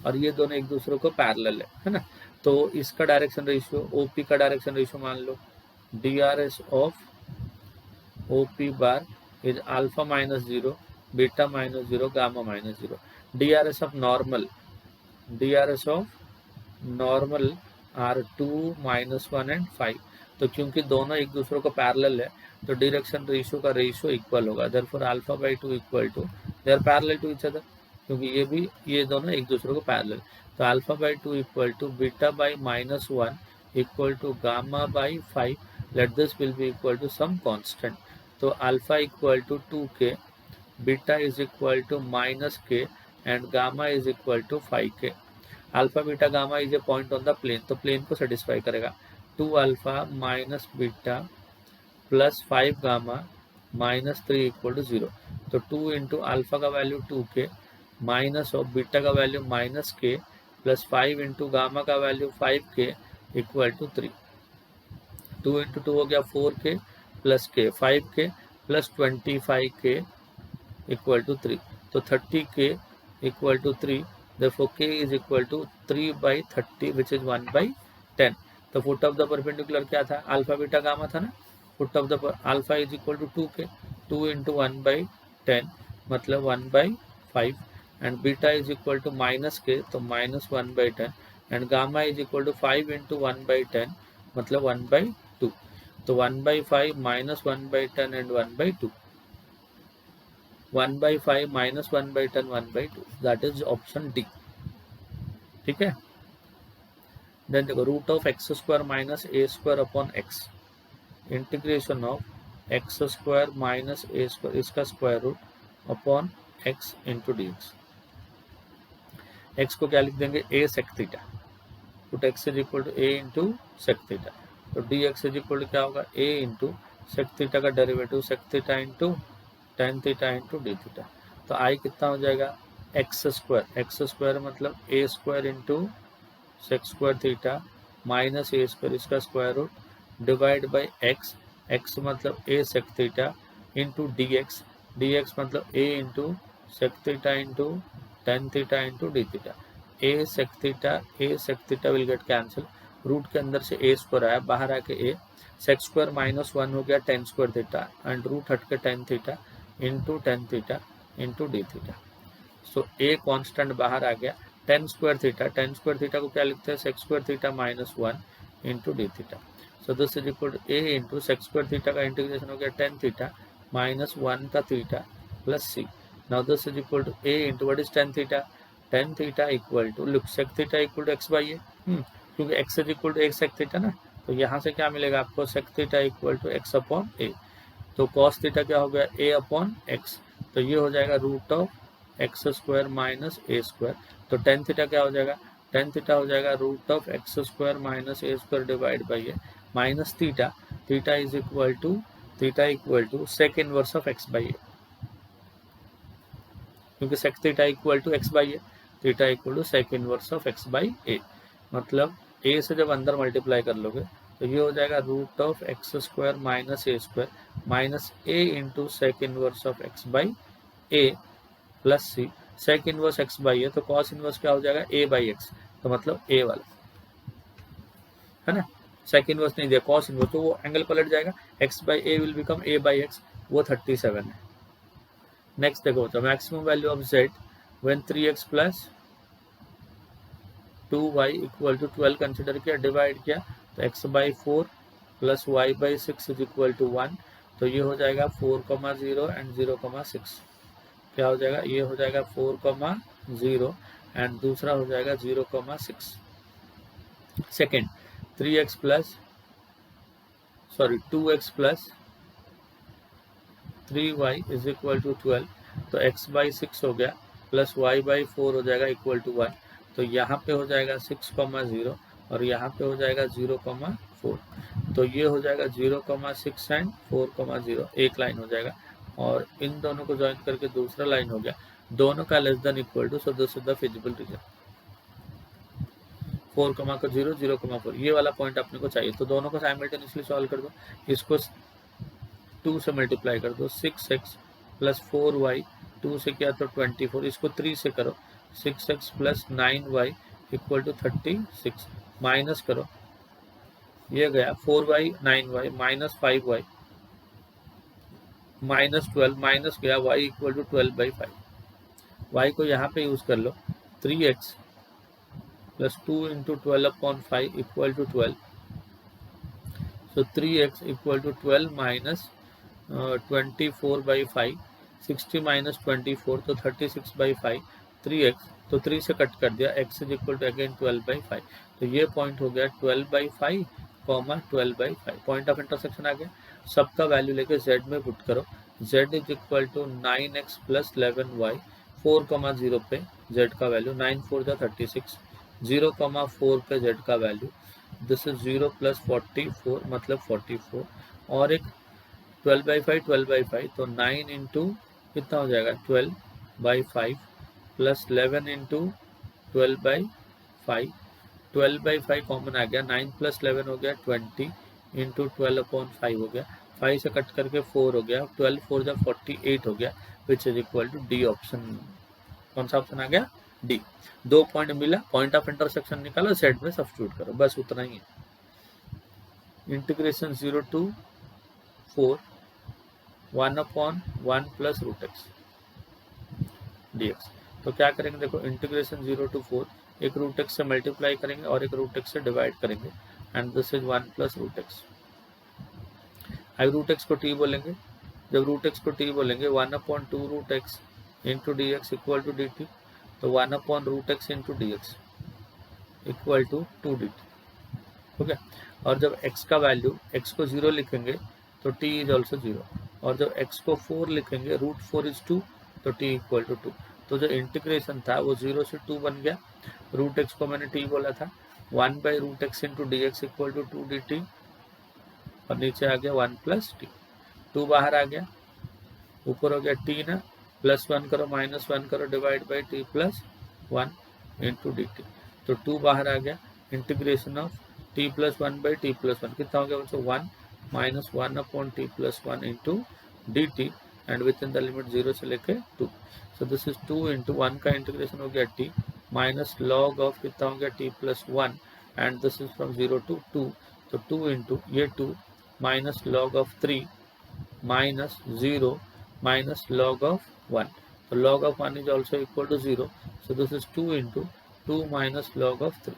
और ये दोनों एक दूसरे को पैरेलल है ना। तो इसका डायरेक्शन रेशियो, ओपी का डायरेक्शन रेशियो मान लो DRS of OP bar is alpha -0, beta -0, gamma -0। DRS of normal are 2, -1 एंड 5। तो क्योंकि दोनों एक दूसरे को पैरेलल है तो डायरेक्शन रेशियो का रेशियो इक्वल होगा, therefore alpha by 2 equal to, they are parallel to each other, क्योंकि ये दोनों एक दूसरे को पैरेलल। तो alpha by 2 equal to beta by -1 equal to gamma by 5, let this will be equal to some constant. तो alpha equal to 2k, beta is equal to -k and gamma is equal to 5k। Alpha beta gamma is a point on the plane, तो plane को satisfy करेगा। 2 alpha minus beta plus 5 gamma -3 equal to 0। तो 2 into alpha का value 2k minus of beta का value -k plus 5 into gamma का value 5k equal to 3। 2 into 2 हो गया 4k plus के 5k plus 25k equal to 3, तो 30k equal to 3, therefore k is equal to 3/30 which is 1/10. तो foot of the perpendicular क्या था, alpha beta gamma था ना, foot of the alpha is equal to 2k, 2 into 1/10 मतलब 1/5, and beta is equal to minus k तो minus 1/10, and gamma is equal to 5 into 1/10 मतलब 1/2, तो 1/5 minus 1/10 and 1/2, 1/5 minus 1/10 1/2, that is option D. ठीक है, then देखो root of x square minus A square upon x, integration of x square minus A square इसका square root upon X into D X. X को क्या लिख देंगे, A sec theta, put X is equal to A into sec theta, तो D X is equal to क्या होगा, A into sec theta का derivative sec theta into tan theta into D theta, तो I कितना हो जाएगा, X square मतलब A square into sec square theta minus A square इसका square root divide by x, X मतलब A sec theta into D X मतलब A into sec theta into tan theta into D theta, A sec theta will get cancel, root के अंदर से ए square आया बाहर आके ए, sec square minus 1 हो गया tan square theta and root हट के tan theta into tan theta into D theta, so a constant बाहर आ गया, टेन स्क्वायर थीटा को क्या लिखते हैं, sec square theta minus 1 into D theta, so this is equal to A into sec square theta का integration हो गया टेन थीटा माइनस 1 का theta plus C, now this is equal to A into what is tan theta equal to look sec theta equal to X by A, क्योंकि X is equal to एक sec theta ना, तो यहाँ से क्या मिलेगा आपको, sec theta equal to X upon A, तो कॉस थीटा क्या हो गया, ए अपॉन एक्स, तो ये हो जाएगा root of x square minus A square, तो टेन थीटा क्या हो जाएगा, टेन थीटा हो जाएगा root of x square minus A square divide by A minus theta is equal to sec inverse of X by A, क्योंकि sec theta equal to X by A, theta equal to sec inverse of X by A, मतलब A से जब अंदर multiply कर लोगे तो ये हो जाएगा root of x square minus A square minus A into sec inverse of X by A plus C, sec inverse X by A तो कॉस इनवर्स क्या हो जाएगा, ए बाई एक्स, तो मतलब ए वाला है ना, सेक इनवर्स नहीं दिया कॉस इनवर्स, तो वो एंगल पलट जाएगा, x by a will become a by x, वो 37 है। नेक्स्ट देखो, तो maximum value of z when 3x plus 2y equal to 12 consider किया, डिवाइड किया तो x by 4 plus y by 6 is equal to 1, तो ये हो जाएगा 4,0 एंड 0,6, क्या हो जाएगा, ये हो जाएगा 4,0 एंड दूसरा हो जाएगा 0,6। Second 2x plus 3y is equal to 12, तो x बाई 6 हो गया प्लस y बाई 4 हो जाएगा इक्वल टू 1, तो यहाँ पे हो जाएगा 6,0 और यहाँ पे हो जाएगा 0,4, तो ये हो जाएगा 0,6 एंड 4,0, एक लाइन हो जाएगा, और इन दोनों को ज्वाइन करके दूसरा लाइन हो गया, दोनों का less than equal to, so this is the feasible region, 4,0 0,4, ये वाला पॉइंट अपने को चाहिए, तो दोनों को साइमल्टेनियसली सॉल्व कर दो, इसको 2 से मल्टीप्लाई कर दो, 6x प्लस 4y 2 से किया तो 24, इसको 3 से करो, 6x plus 9y equal to 36, minus करो, ये गया 4y 9y minus 5y minus 12 minus गया y इक्वल टू 12/5, y को यहाँ पे यूज कर लो, 3x plus 2 into 12/5 equal to 12, so 3x equal to 12 minus 24/5, 60 minus 24 तो 36/5, 3x तो 3 से कट कर दिया, x is equal to again 12/5, तो ये पॉइंट हो गया 12/5, 12/5, पॉइंट ऑफ इंटरसेक्शन आ गया, सबका वैल्यू लेके z में पुट करो, z is equal to 9x plus 11y, 4,0 पे z का वैल्यू 9 4 जा 36, 0,4 पे z का वैल्यू, दिस इज 0 प्लस 44 मतलब 44, और एक 12/5 तो 9 इंटू कितना हो जाएगा 12/5 प्लस 11 इंटू 12/5, 12/5 कॉमन आ गया, 9 प्लस 11 हो गया 20 इंटू 12/5 हो गया, 5 से कट करके 4 हो गया, 12 4 जा 48 हो गया, which is equal to D option. कौन सा ऑप्शन आ गया? डी। 2 पॉइंट मिला, पॉइंट ऑफ इंटरसेक्शन निकालो, सेट में सब्स्टिट्यूट करो, बस उतना ही है। Integration 0 to 4 1/1 plus root x dx। तो क्या करेंगे, देखो इंटीग्रेशन 0 to 4 एक रूट एक्स से मल्टीप्लाई करेंगे और एक रूट एक्स से डिवाइड करेंगे, and this is 1 plus root x. अब रूट एक्स को t बोलेंगे, जब रूट एक्स को t बोलेंगे 1/2 root X into D X equal to D T, तो 1/रूट X into D X equal to 2 D T, ठीक है। और जब x का वैल्यू, x को 0 लिखेंगे तो t इज ऑल्सो 0, और जब x को 4 लिखेंगे, रूट 4 इज 2, तो t इक्वल टू 2। तो जो इंटीग्रेशन था वो 0 से 2 बन गया। रूट x को मैंने t बोला था, 1/रूट X into D X equal to 2 D T, और नीचे आ गया 1 प्लस टी। 2 बाहर आ गया, ऊपर हो गया t ना, +1 करो -1 करो divide by t plus 1 into D T, तो 2 बाहर आ गया। Integration of t plus 1 by T plus 1 कितना हो गया बच्चों? 1 -1/t plus 1 into D T, and with in the limit 0 से लेके 2। सो दिस इज 2 इंटू 1 का इंटीग्रेशन हो गया t माइनस लॉग ऑफ कितना हो गया t plus 1, and this is from 0 to 2, तो 2 इंटू ये 2 minus log of 3 minus 0 minus log of 1, तो log of 1 is also equal to 0, so this is 2 into 2 minus log of 3,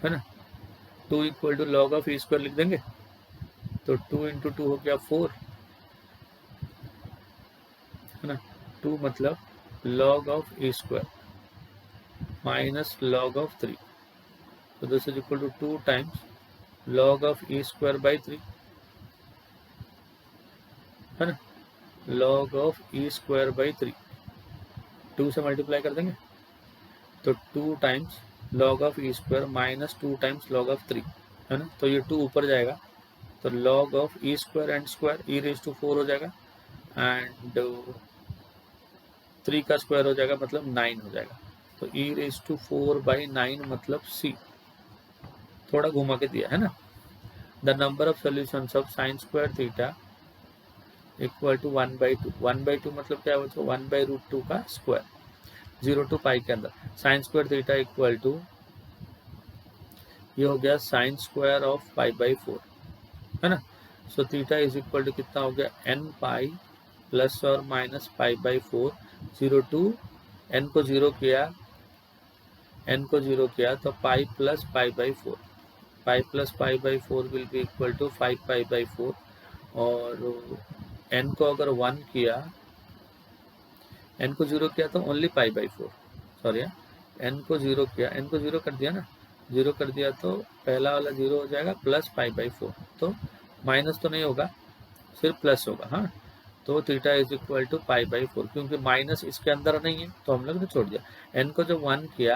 है ना। 2 equal to log of e square लिख देंगे, तो 2 into 2 हो गया 4, है ना। 2 मतलब log of e square minus log of 3, तो this is equal to 2 times log of e square by 3, है ना। log of e square by 3, 2 से मल्टीप्लाई कर देंगे, तो 2 times log of e square minus 2 times log of 3, है ना। तो ये 2 ऊपर जाएगा, तो log of e square and square e raise to 4 हो जाएगा, एंड 3 का स्क्वायर हो जाएगा, मतलब 9 हो जाएगा। तो e रेज टू 4 बाई 9 मतलब c, थोड़ा घुमा के दिया है ना। The number of solutions of sine square theta equal to 1/2, 1/2 मतलब क्या होता है? 1/√2 का स्क्वायर, 0 to पाई के अंदर। Sine square theta equal to, ये हो गया साइन स्क्वायर ऑफ π/4, है ना। So theta is equal to कितना हो गया? n पाई प्लस और माइनस π/4, 0 to n को 0 किया तो pi plus π/4, pi plus π/4 will be equal to 5π/4, और n को अगर 1 किया, n को 0 किया तो ओनली π/4, सॉरी n को 0 किया, n को 0 कर दिया ना, 0 कर दिया तो पहला वाला 0 हो जाएगा प्लस π/4, तो माइनस तो नहीं होगा, सिर्फ प्लस होगा, हाँ। तो थीटा इज इक्वल टू π/4, क्योंकि माइनस इसके अंदर नहीं है तो हम लोग ने छोड़ दिया। n को जब 1 किया,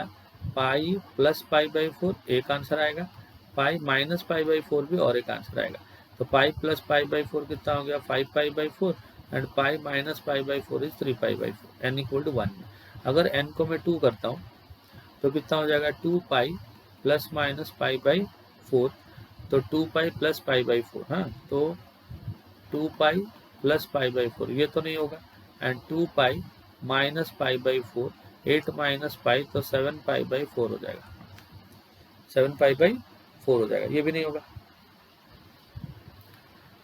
पाई प्लस π/4 एक आंसर आएगा, पाई माइनस π/4 भी और एक आंसर आएगा। तो पाई प्लस π/4 कितना हो गया? 5π/4, and pi minus π/4 is 3π/4, n equal to 1 में। अगर n को मैं 2 करता हूँ तो कितना हो जाएगा? 2 पाई प्लस माइनस π/4, तो 2 पाई प्लस π/4, हाँ, तो 2 पाई प्लस π/4 ये तो नहीं होगा, and 2 pi minus π/4, 8 minus pi तो 7π/4 हो जाएगा, 7π/4 हो जाएगा। ये भी नहीं होगा,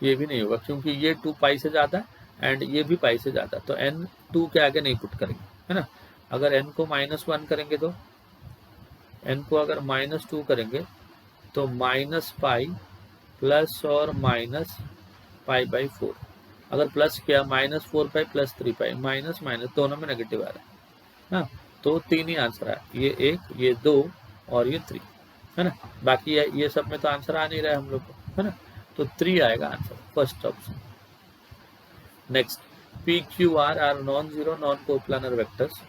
ये भी नहीं होगा, क्योंकि ये 2 पाई से ज़्यादा एंड ये भी पाई से ज़्यादा, तो n 2 के आगे नहीं पुट करेंगे, है ना। अगर n को -1 करेंगे तो n को अगर -2 करेंगे तो माइनस पाई प्लस और माइनस π/4, अगर प्लस किया -4 पाई प्लस 3 पाई, माइनस माइनस दोनों में नेगेटिव आ रहा है, हाँ। तो 3 ही आंसर है, ये 1, ये 2 और ये 3, है ना। बाकी ये सब में तो आंसर आ नहीं रहा है हम लोग को, है ना। तो 3 आएगा answer, first option. Next, p q r are non zero non coplanar vectors,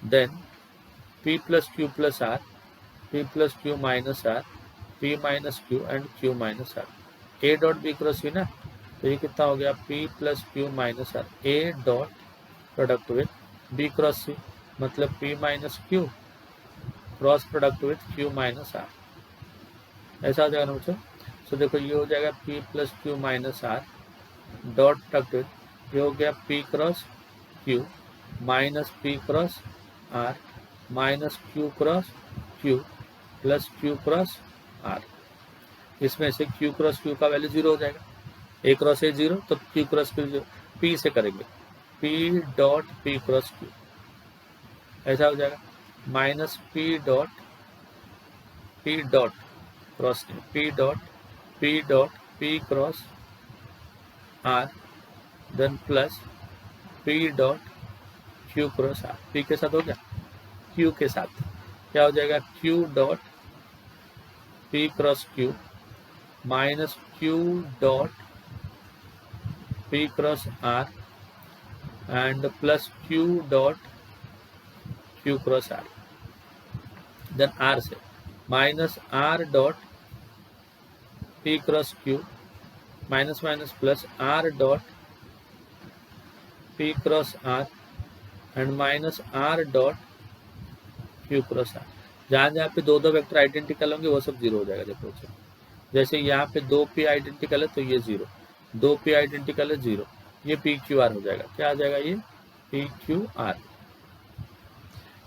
then p plus q plus r, p plus q minus r, p minus q and q minus r। a dot b cross c ना, तो ये कितना हो गया? p plus q minus r, a dot product with b cross c, मतलब p minus q cross product with q minus r, ऐसा हो जाएगा ना बच्चों। सो देखो ये हो जाएगा P plus q minus r dot product, ये हो गया P cross q minus P cross r minus q cross q plus q cross r. इसमें से क्यू क्रॉस क्यू का वैल्यू 0 हो जाएगा, ए क्रॉस ए 0, तो क्यू क्रॉस क्यू 0, पी से करेंगे P dot P cross q, ऐसा हो जाएगा minus P dot cross P dot P cross r then plus P dot q cross r. P के साथ हो गया, Q के साथ क्या हो जाएगा Q dot P cross q minus Q dot P cross r and plus Q dot Q cross r. Then R से minus R dot P cross q minus minus plus R dot P cross r and minus R dot Q cross r. जहाँ जहाँ पे दो vector identical होंगे वो सब 0 हो जाएगा। देखो जैसे यहाँ पे 2P आइडेंटिकल है तो ये 0, 2P आइडेंटिकल है 0, ये PQR हो जाएगा। क्या आ जाएगा ये PQR।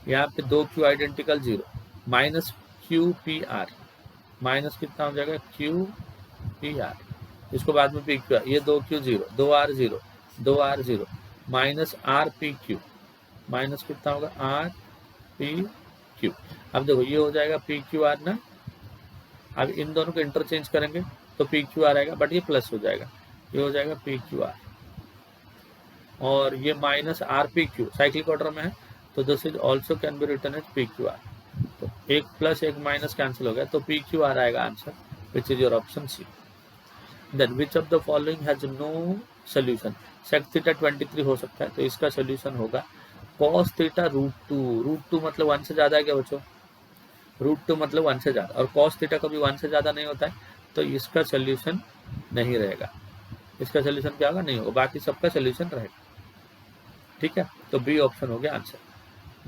यहाँ पे 2Q identical 0 minus QPR, minus कितना हो जाएगा QPR, इसको बाद में PQR, ये 2Q 0, 2R 0, 2R 0 minus RPQ, minus कितना होगा RPQ। अब देखो ये हो जाएगा PQR ना, अब इन दोनों को इंटरचेंज करेंगे तो PQR आएगा, बट ये प्लस हो जाएगा, ये हो जाएगा PQR और ये माइनस RPQ साइक्लिक ऑर्डर में है तो this is also can be written as PQR। तो एक प्लस एक माइनस कैंसिल हो गया तो PQR आएगा answer, which is your option C. Then which of the following has no solution, sec theta 23 हो सकता है तो इसका सोल्यूशन होगा cos थीटा √2, √2 मतलब 1 से ज्यादा है क्या बच्चों, √2 मतलब 1 से ज्यादा, और cos थीटा कभी 1 से ज्यादा नहीं होता है तो इसका सोल्यूशन नहीं रहेगा। इसका सोल्यूशन क्या होगा, नहीं होगा, बाकी सबका सोल्यूशन रहेगा। ठीक है, तो बी ऑप्शन हो गया answer.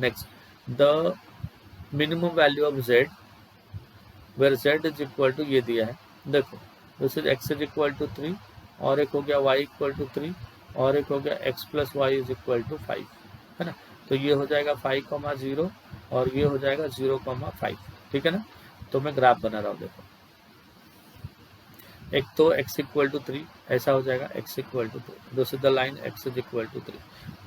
Next, the minimum value of z where z is equal to, ये दिया है देखो, this is x is equal to 3 और एक हो गया y इक्वल टू 3 और एक हो गया x plus y is equal to 5, है ना। तो ये हो जाएगा 5,0 और ये हो जाएगा 0,5, ठीक है ना। तो मैं ग्राफ बना रहा हूँ, देखो एक तो x इक्वल टू 3 ऐसा हो जाएगा, x equal to 3, this is the line x is equal to 3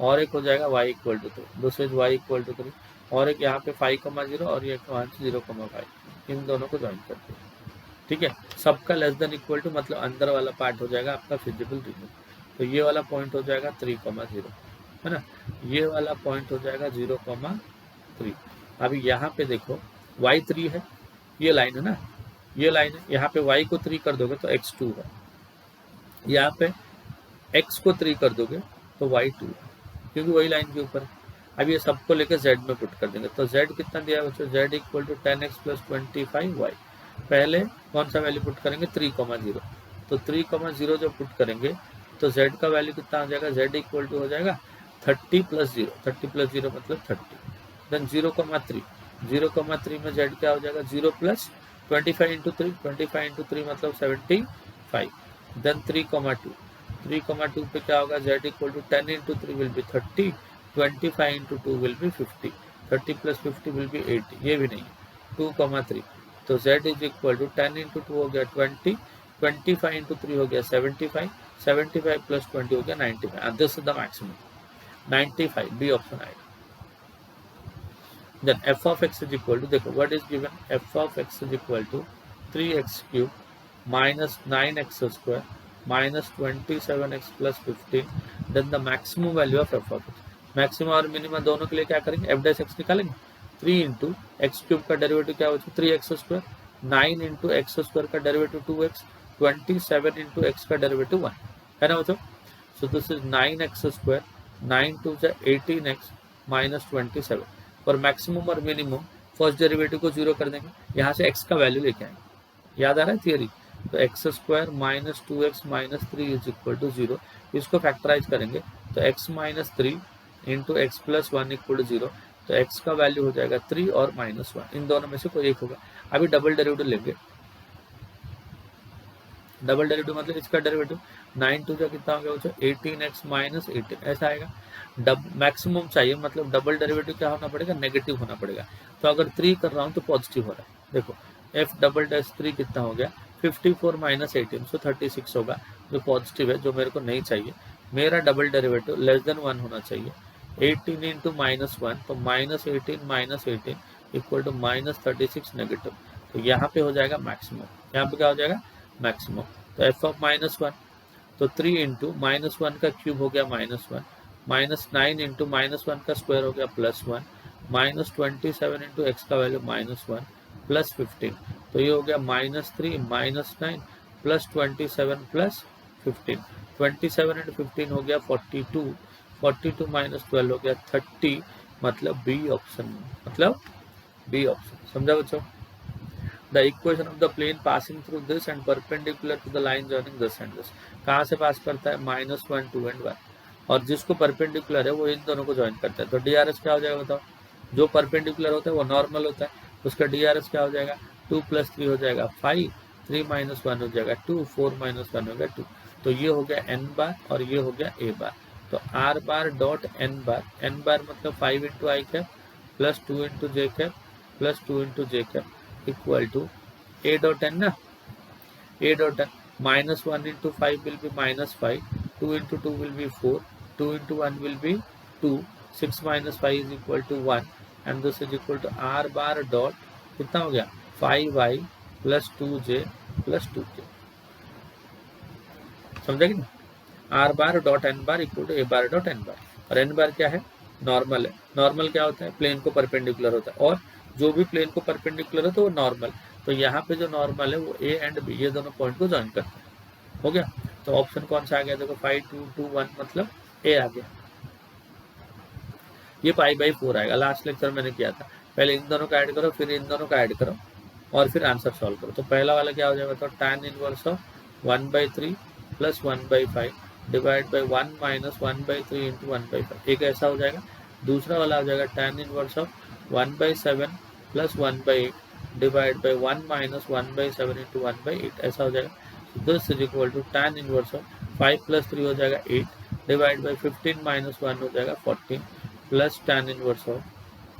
और एक हो जाएगा y equal to 3, this is y equal to 3 और एक यहाँ पे 5,0 और ये 0,5, इन दोनों को ज्वाइन करते हैं। ठीक है, सबका लेस देन इक्वल टू मतलब अंदर वाला पार्ट हो जाएगा आपका फिजिबल रीजन, तो ये वाला पॉइंट हो जाएगा 3,0, है ना, ये वाला पॉइंट हो जाएगा 0,3। अभी यहाँ पे देखो y3 है, ये लाइन है ना, ये लाइन है, यहाँ पे y को 3 कर दोगे तो x2 है, यहाँ पे x को 3 कर दोगे तो y2 है, क्योंकि वही लाइन के ऊपर है। अब ये सबको लेकर z में पुट कर देंगे तो z कितना दिया है बच्चों, z equal to 10x plus 25y। पहले कौन सा वैल्यू पुट करेंगे, 3,0, तो 3,0 जब पुट करेंगे तो z का वैल्यू कितना हो जाएगा, z इक्वल टू हो जाएगा 30 प्लस 0, 30 प्लस 0 मतलब 30, देन 0,3, 0,3 में z क्या हो जाएगा 0 प्लस 25 इंटू 3, 25 इंटू 3 मतलब 75, देन 3,2, 3,2 पे क्या होगा, z equal to 10 into 3 will be 30, 25 into 2 will be 50, 30 plus 50 will be 80, ये भी नहीं, 2,3, तो z is equal to 10 into 2 हो गया 20, 25 इंटू 3 हो गया 75, 75 प्लस 20 हो गया 95, and this is the maximum 95, B option आएगा। Then f of x is equal to, देखो what is given, f of x is equal to 3x cube minus 9x square minus 27x plus 15, then the maximum value of f of x, maximum और minimum दोनों के लिए क्या करेंगे, f dash x निकालेंगे, 3 into x cube का derivative क्या होगा 3x square, 9 into x square का डेरिवेटिव 2x, 27 इंटू एक्स का डेरिवेटिव 1, है ना बच्चों। So this is 9x square, 9 to 18x minus 27, और मैक्सिमम और मिनिमम फर्स्ट डेरिवेटिव को 0 कर देंगे, यहाँ से x का वैल्यू लेके आएंगे, याद आ रहा है थियरी, तो x square minus 2x minus 3 is equal to 0, इसको फैक्टराइज करेंगे तो x minus 3 into x plus 1 equal to 0, तो x का वैल्यू हो जाएगा 3 और माइनस 1, इन दोनों में से कोई एक होगा। अभी डबल डेरिवेटिव लेंगे, डबल डेरिवेटिव मतलब इसका डेरिवेटिव 9 टू जा कितना हो गया बच्चों 18x माइनस 18 ऐसा आएगा। मैक्सिमम चाहिए मतलब डबल डेरिवेटिव क्या होना पड़ेगा नेगेटिव होना पड़ेगा। तो अगर 3 कर रहा हूँ तो पॉजिटिव हो रहा है। देखो f डबल डैश 3 कितना हो गया 54 माइनस 18 सो 36 होगा जो पॉजिटिव है, जो मेरे को नहीं चाहिए। मेरा डबल डेरिवेटिव लेस देन 1 होना चाहिए। 18 इंटू माइनस 1 तो minus 18 minus 18 equal to minus 36 negative. तो यहाँ पे हो जाएगा मैक्सिमम। यहाँ पे क्या हो जाएगा मैक्सिमम। तो एफ ऑफ माइनस 1 तो 3 इंटू माइनस 1 का क्यूब हो गया -1 माइनस 9 इंटू माइनस 1 का स्क्वायर हो गया +1 माइनस 27 इंटू एक्स का वैल्यू -1 प्लस 15 तो ये हो गया -3 -9 प्लस 27 प्लस 15 27 इंटू 15 हो गया 42 42 माइनस 12 हो गया 30 मतलब बी ऑप्शन समझा बच्चों। The equation of the plane passing through this and perpendicular to the line joining this and this कहाँ से पास करता है -1 2 and 1 और जिसको परपेंडिकुलर है वो इन दोनों को ज्वाइन करता है। तो DRS क्या हो जाएगा बताओ। जो परपेंडिकुलर होता है वो नॉर्मल होता है, उसका DRS क्या हो जाएगा 2 + 3 हो जाएगा 5 3 - 1 हो जाएगा 2 4 - 1 हो गया 2। तो ये हो गया n बार और ये हो गया a बार। तो r bar dot n bar मतलब 5 into I cap plus 2 into J cap plus 2 into J cap equal to a dot n ना a dot n -1 into 5 will be -5 2 into 2 will be 4 2 into 1 will be 2 6 minus 5 is equal to 1 and this is equal to r bar dot कितना हो गया 5y plus 2j plus 2k समझा कि नहीं। r bar dot n bar equal to a bar dot n bar और n bar क्या है normal है। नॉर्मल क्या होता है प्लेन को परपेंडिकुलर होता है और जो भी प्लेन को परपेंडिकुलर है तो वो नॉर्मल। तो यहाँ पे जो नॉर्मल है वो ए एंड बी ये दोनों पॉइंट को ज्वाइन करते हैं। हो गया। तो ऑप्शन कौन सा आ गया देखो 5 2 2 1 मतलब ए आ गया। ये π/4 आएगा। लास्ट लेक्चर मैंने किया था पहले इन दोनों का ऐड करो फिर इन दोनों का ऐड करो और फिर आंसर सॉल्व करो। तो पहला वाला क्या हो जाएगा तो tan inverse of 1/3 plus 1/5 divide by 1 minus 1/3 into 1/5 एक ऐसा हो जाएगा। दूसरा वाला हो जाएगा tan inverse of 1/7 plus 1/8 divide by 1 minus 1/7 into 1/8 ऐसा हो जाएगा। This is equal to tan inverse of 5 + 3 हो जाएगा 8 डिवाइड बाई 15 - 1 हो जाएगा 14 प्लस tan इनवर्स ऑफ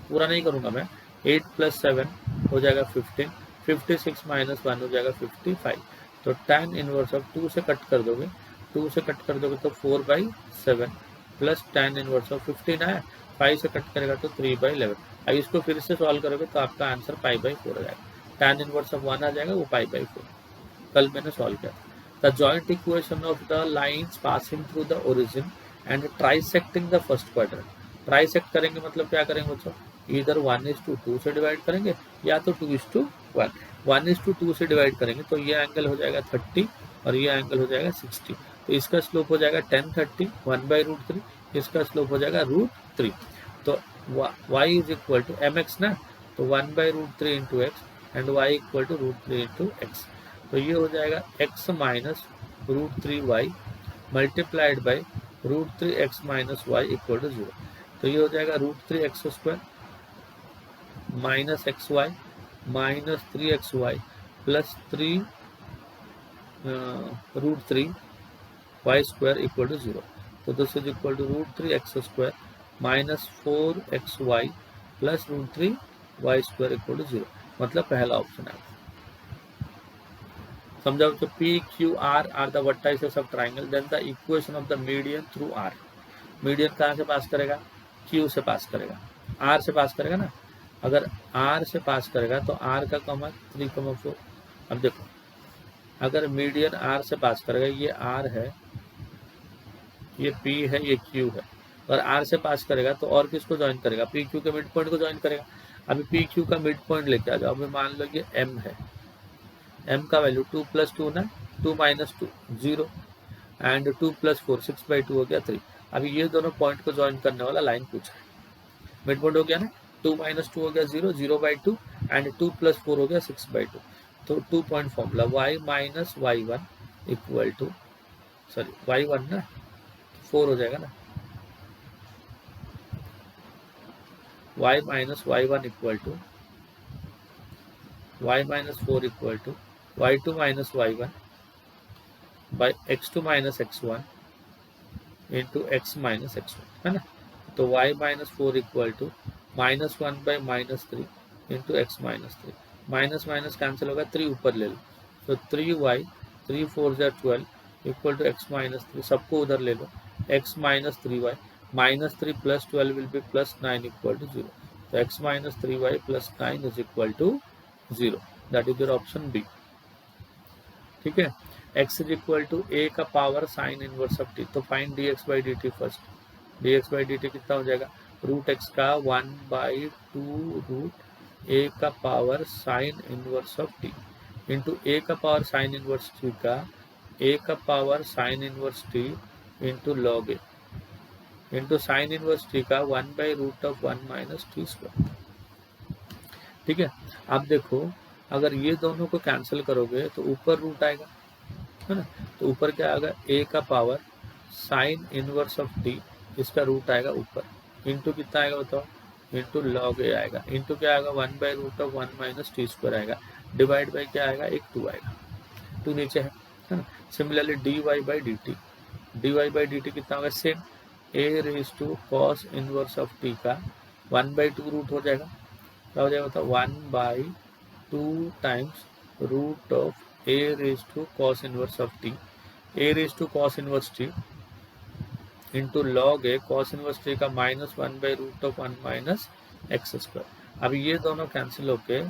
पूरा नहीं करूंगा मैं 8 + 7 हो जाएगा 15 56 - 1 हो जाएगा 55। तो tan इनवर्स ऑफ 2 से कट कर दोगे 2 से कट कर दोगे तो 4/7 प्लस tan इनवर्स ऑफ 15 आया 5 से कट करेगा तो 3/11। अब इसको फिर से सॉल्व करोगे तो आपका आंसर π/4 आ जाएगा। tan इनवर्स ऑफ 1 आ जाएगा वो π/4 कल मैंने सॉल्व किया। The joint equation of the lines passing through the origin and trisecting the first quadrant. Trisect करेंगे मतलब क्या करेंगे बच्चों इधर 1:2 से डिवाइड करेंगे या तो 2:1 1:2 से डिवाइड करेंगे तो ये एंगल हो जाएगा 30 और ये एंगल हो जाएगा 60। तो इसका स्लोप हो जाएगा tan 30 1/√3 इसका स्लोप हो जाएगा √3। तो y is equal to mx ना तो 1/√3 into x and y equal to √3 into x. तो ये हो जाएगा x minus √3y multiplied by √3x minus y equal to 0। तो ये हो जाएगा √3x² minus xy minus 3xy plus 3 √3y² equal to 0। तो this is equal to √3x² minus 4xy plus √3y² equal to 0 मतलब पहला ऑप्शन है। समझा तो P Q R are the vertices of triangle then the equation of the median through R। Median कहाँ से पास करेगा Q से पास करेगा R से पास करेगा ना। अगर R से पास करेगा तो R का कॉमा 3,4। अब देखो अगर मीडियन R से पास करेगा ये R है ये P है ये Q है और R से पास करेगा तो और किसको ज्वाइन करेगा P Q के मिड पॉइंट को ज्वाइन करेगा। अभी P Q का मिड पॉइंट लेके आ जाओ। अभी मान लो ये M है m का वैल्यू 2 + 2 ना 2 - 2 0 एंड 2 + 4 6/2 हो गया 3। अभी ये दोनों पॉइंट को ज्वाइन करने वाला लाइन पूछा है। मिड पॉइंट हो गया ना 2 - 2 हो गया 0 0/2 एंड 2 + 4 हो गया 6/2। तो 2 point formula y - y1 equal to y1 ना 4 हो जाएगा ना y - y1 equal to y - 4 equal to y2 - y1 by x2 minus x1 into x minus x1, है ना। तो y minus 4 equal to -1 by -3 into x minus 3, minus minus cancel होगा, 3 ऊपर ले लो, तो 3y 3 4 ज़ा 12 इक्वल टू x माइनस 3, सबको उधर ले लो, x माइनस 3y -3 प्लस 12 will be plus 9 equal to 0, तो x minus 3y plus 9 is equal to 0, that is your option B. ठीक है, x is equal to a का power sine inverse of t, तो find dx by dt first, dx by dt कितना हो जाएगा, root x का 1/2 root a का power sine inverse of t into a का पावर साइन इनवर्स t का a का power sine inverse t into log a into sine inverse t का 1/√1 minus T square. ठीक है, अब देखो अगर ये दोनों को कैंसिल करोगे तो ऊपर रूट आएगा, है ना, तो ऊपर क्या आएगा, a का power sine inverse of t, इसका रूट आएगा ऊपर, इंटू कितना आएगा बताओ, इंटू लॉग a आएगा, इंटू क्या आएगा 1/√1 माइनस टी स्क्वायर आएगा, डिवाइड बाई क्या आएगा, एक 2 आएगा, 2 नीचे है ना। सिमिलरली dy बाई dt कितना होगा, same a raise to cos inverse of t का 1/2 रूट हो जाएगा, क्या हो जाएगा बताओ, 1/2 times root of a raise to cos inverse of t, a raise to cos inverse t into log A cos inverse t का -1/√1 minus x square. अब ये दोनों कैंसिल होके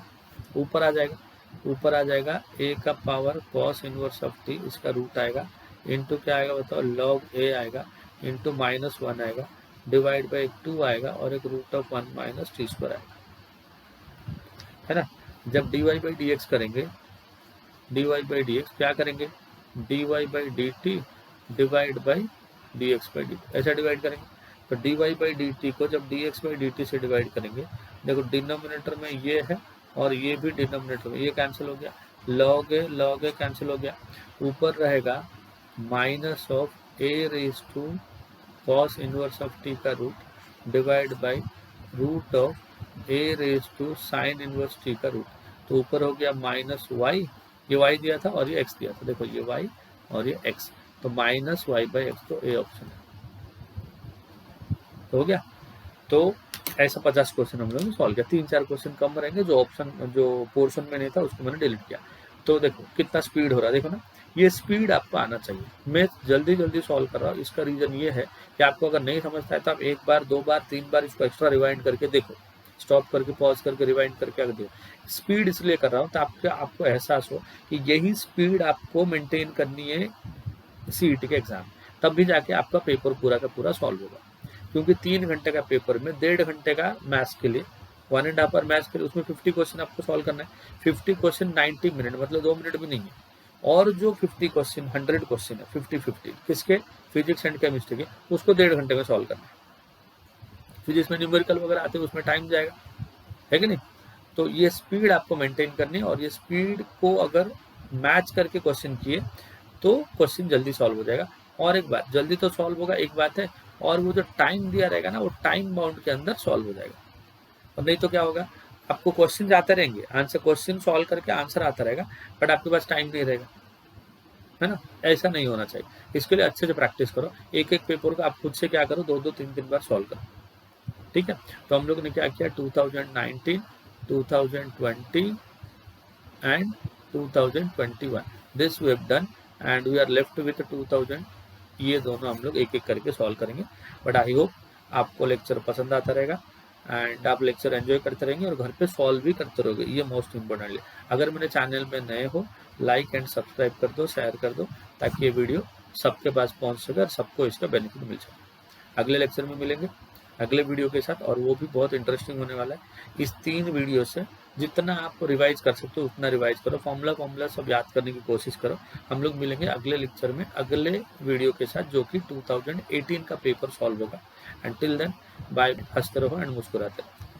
ऊपर आ जाएगा, ऊपर आ जाएगा a का power cos inverse of t, इसका रूट आएगा, इंटू क्या आएगा बताओ, लॉग a आएगा, इंटू -1 आएगा, डिवाइड बाई 2 आएगा और एक √1 माइनस टी स्क्वायर आएगा, है ना। जब dy बाई dx करेंगे, dy बाई dx क्या करेंगे, dy by dt divide by dx by dt, ऐसा डिवाइड करेंगे, तो dy बाई dt को जब dx बाई dt से डिवाइड करेंगे, देखो डिनोमिनेटर में ये है और ये भी डिनोमिनेटर में, ये कैंसिल हो गया, लॉग ए कैंसिल हो गया, ऊपर रहेगा minus of a raise to cos inverse of t का root divide by root of a raise to sine inverse t का रूट, तो ऊपर हो गया माइनस y, ये y दिया था और ये x दिया था, देखो ये y और ये x, तो माइनस y बाई एक्स, तो ए ऑप्शन है, तो हो गया। तो ऐसा 50 क्वेश्चन हम लोगों ने सॉल्व किया, 3-4 क्वेश्चन कम रहेंगे, जो ऑप्शन जो पोर्शन में नहीं था उसको मैंने डिलीट किया। तो देखो कितना स्पीड हो रहा है, देखो ना, ये स्पीड आपको आना चाहिए, मैं जल्दी जल्दी सॉल्व कर रहा हूँ, इसका रीजन ये है कि आपको अगर नहीं समझता है तो आप 1 बार 2 बार 3 बार इसको एक्स्ट्रा रिवाइंड करके देखो, स्टॉप करके पॉज करके रिवाइंड करके अगर देखो। स्पीड इसलिए कर रहा हूँ तो आपको एहसास हो कि यही स्पीड आपको मेंटेन करनी है सीईटी के एग्जाम, तब भी जाके आपका पेपर पूरा का पूरा सॉल्व होगा, क्योंकि 3 घंटे का पेपर में 1.5 घंटे का मैथ्स के लिए, 1.5 आवर मैथ्स के लिए, उसमें 50 क्वेश्चन आपको सॉल्व करना है, 50 क्वेश्चन 90 मिनट, मतलब 2 मिनट भी नहीं है, और जो 50 क्वेश्चन 100 क्वेश्चन है 50-50 किसके, फिजिक्स एंड केमिस्ट्री के, उसको 1.5 घंटे में सॉल्व करना है। फिजिक्स में न्यूमेरिकल वगैरह आते हैं उसमें टाइम जाएगा, है कि नहीं। तो ये स्पीड आपको मेंटेन करनी है, और ये स्पीड को अगर मैच करके क्वेश्चन किए तो क्वेश्चन जल्दी सॉल्व हो जाएगा। और एक बात, जल्दी तो सॉल्व होगा एक बात है, और वो जो टाइम दिया रहेगा ना, वो टाइम बाउंड के अंदर सॉल्व हो जाएगा, और नहीं तो क्या होगा, आपको क्वेश्चन आते रहेंगे, आंसर क्वेश्चन सॉल्व करके आंसर आता रहेगा, बट आपके पास टाइम नहीं रहेगा, है ना। ऐसा नहीं होना चाहिए, इसके लिए अच्छे से प्रैक्टिस करो, एक एक पेपर को आप खुद से क्या करो, 2-2 3-3 बार सॉल्व करो, ठीक है। तो हम लोग ने क्या किया, 2019, 2020 and 2021, this we have done, and we are left with 2000, ये दोनों हम लोग एक एक करके सॉल्व करेंगे। बट आई होप आपको लेक्चर पसंद आता रहेगा, एंड आप लेक्चर एंजॉय करते रहेंगे और घर पे सॉल्व भी करते रहोगे, ये मोस्ट इंपॉर्टेंटली। अगर मेरे चैनल में नए हो, लाइक एंड सब्सक्राइब कर दो, शेयर कर दो, ताकि ये वीडियो सबके पास पहुंच सके और सबको इसका बेनिफिट मिल सके। अगले लेक्चर में मिलेंगे अगले वीडियो के साथ, और वो भी बहुत इंटरेस्टिंग होने वाला है। इस 3 वीडियो से जितना आप रिवाइज कर सकते हो उतना रिवाइज करो, फॉर्मूला सब याद करने की कोशिश करो। हम लोग मिलेंगे अगले लेक्चर में अगले वीडियो के साथ, जो कि 2018 का पेपर सॉल्व होगा। एंड टिल देन बाय, हंसते रहो एंड मुस्कुराते रहो।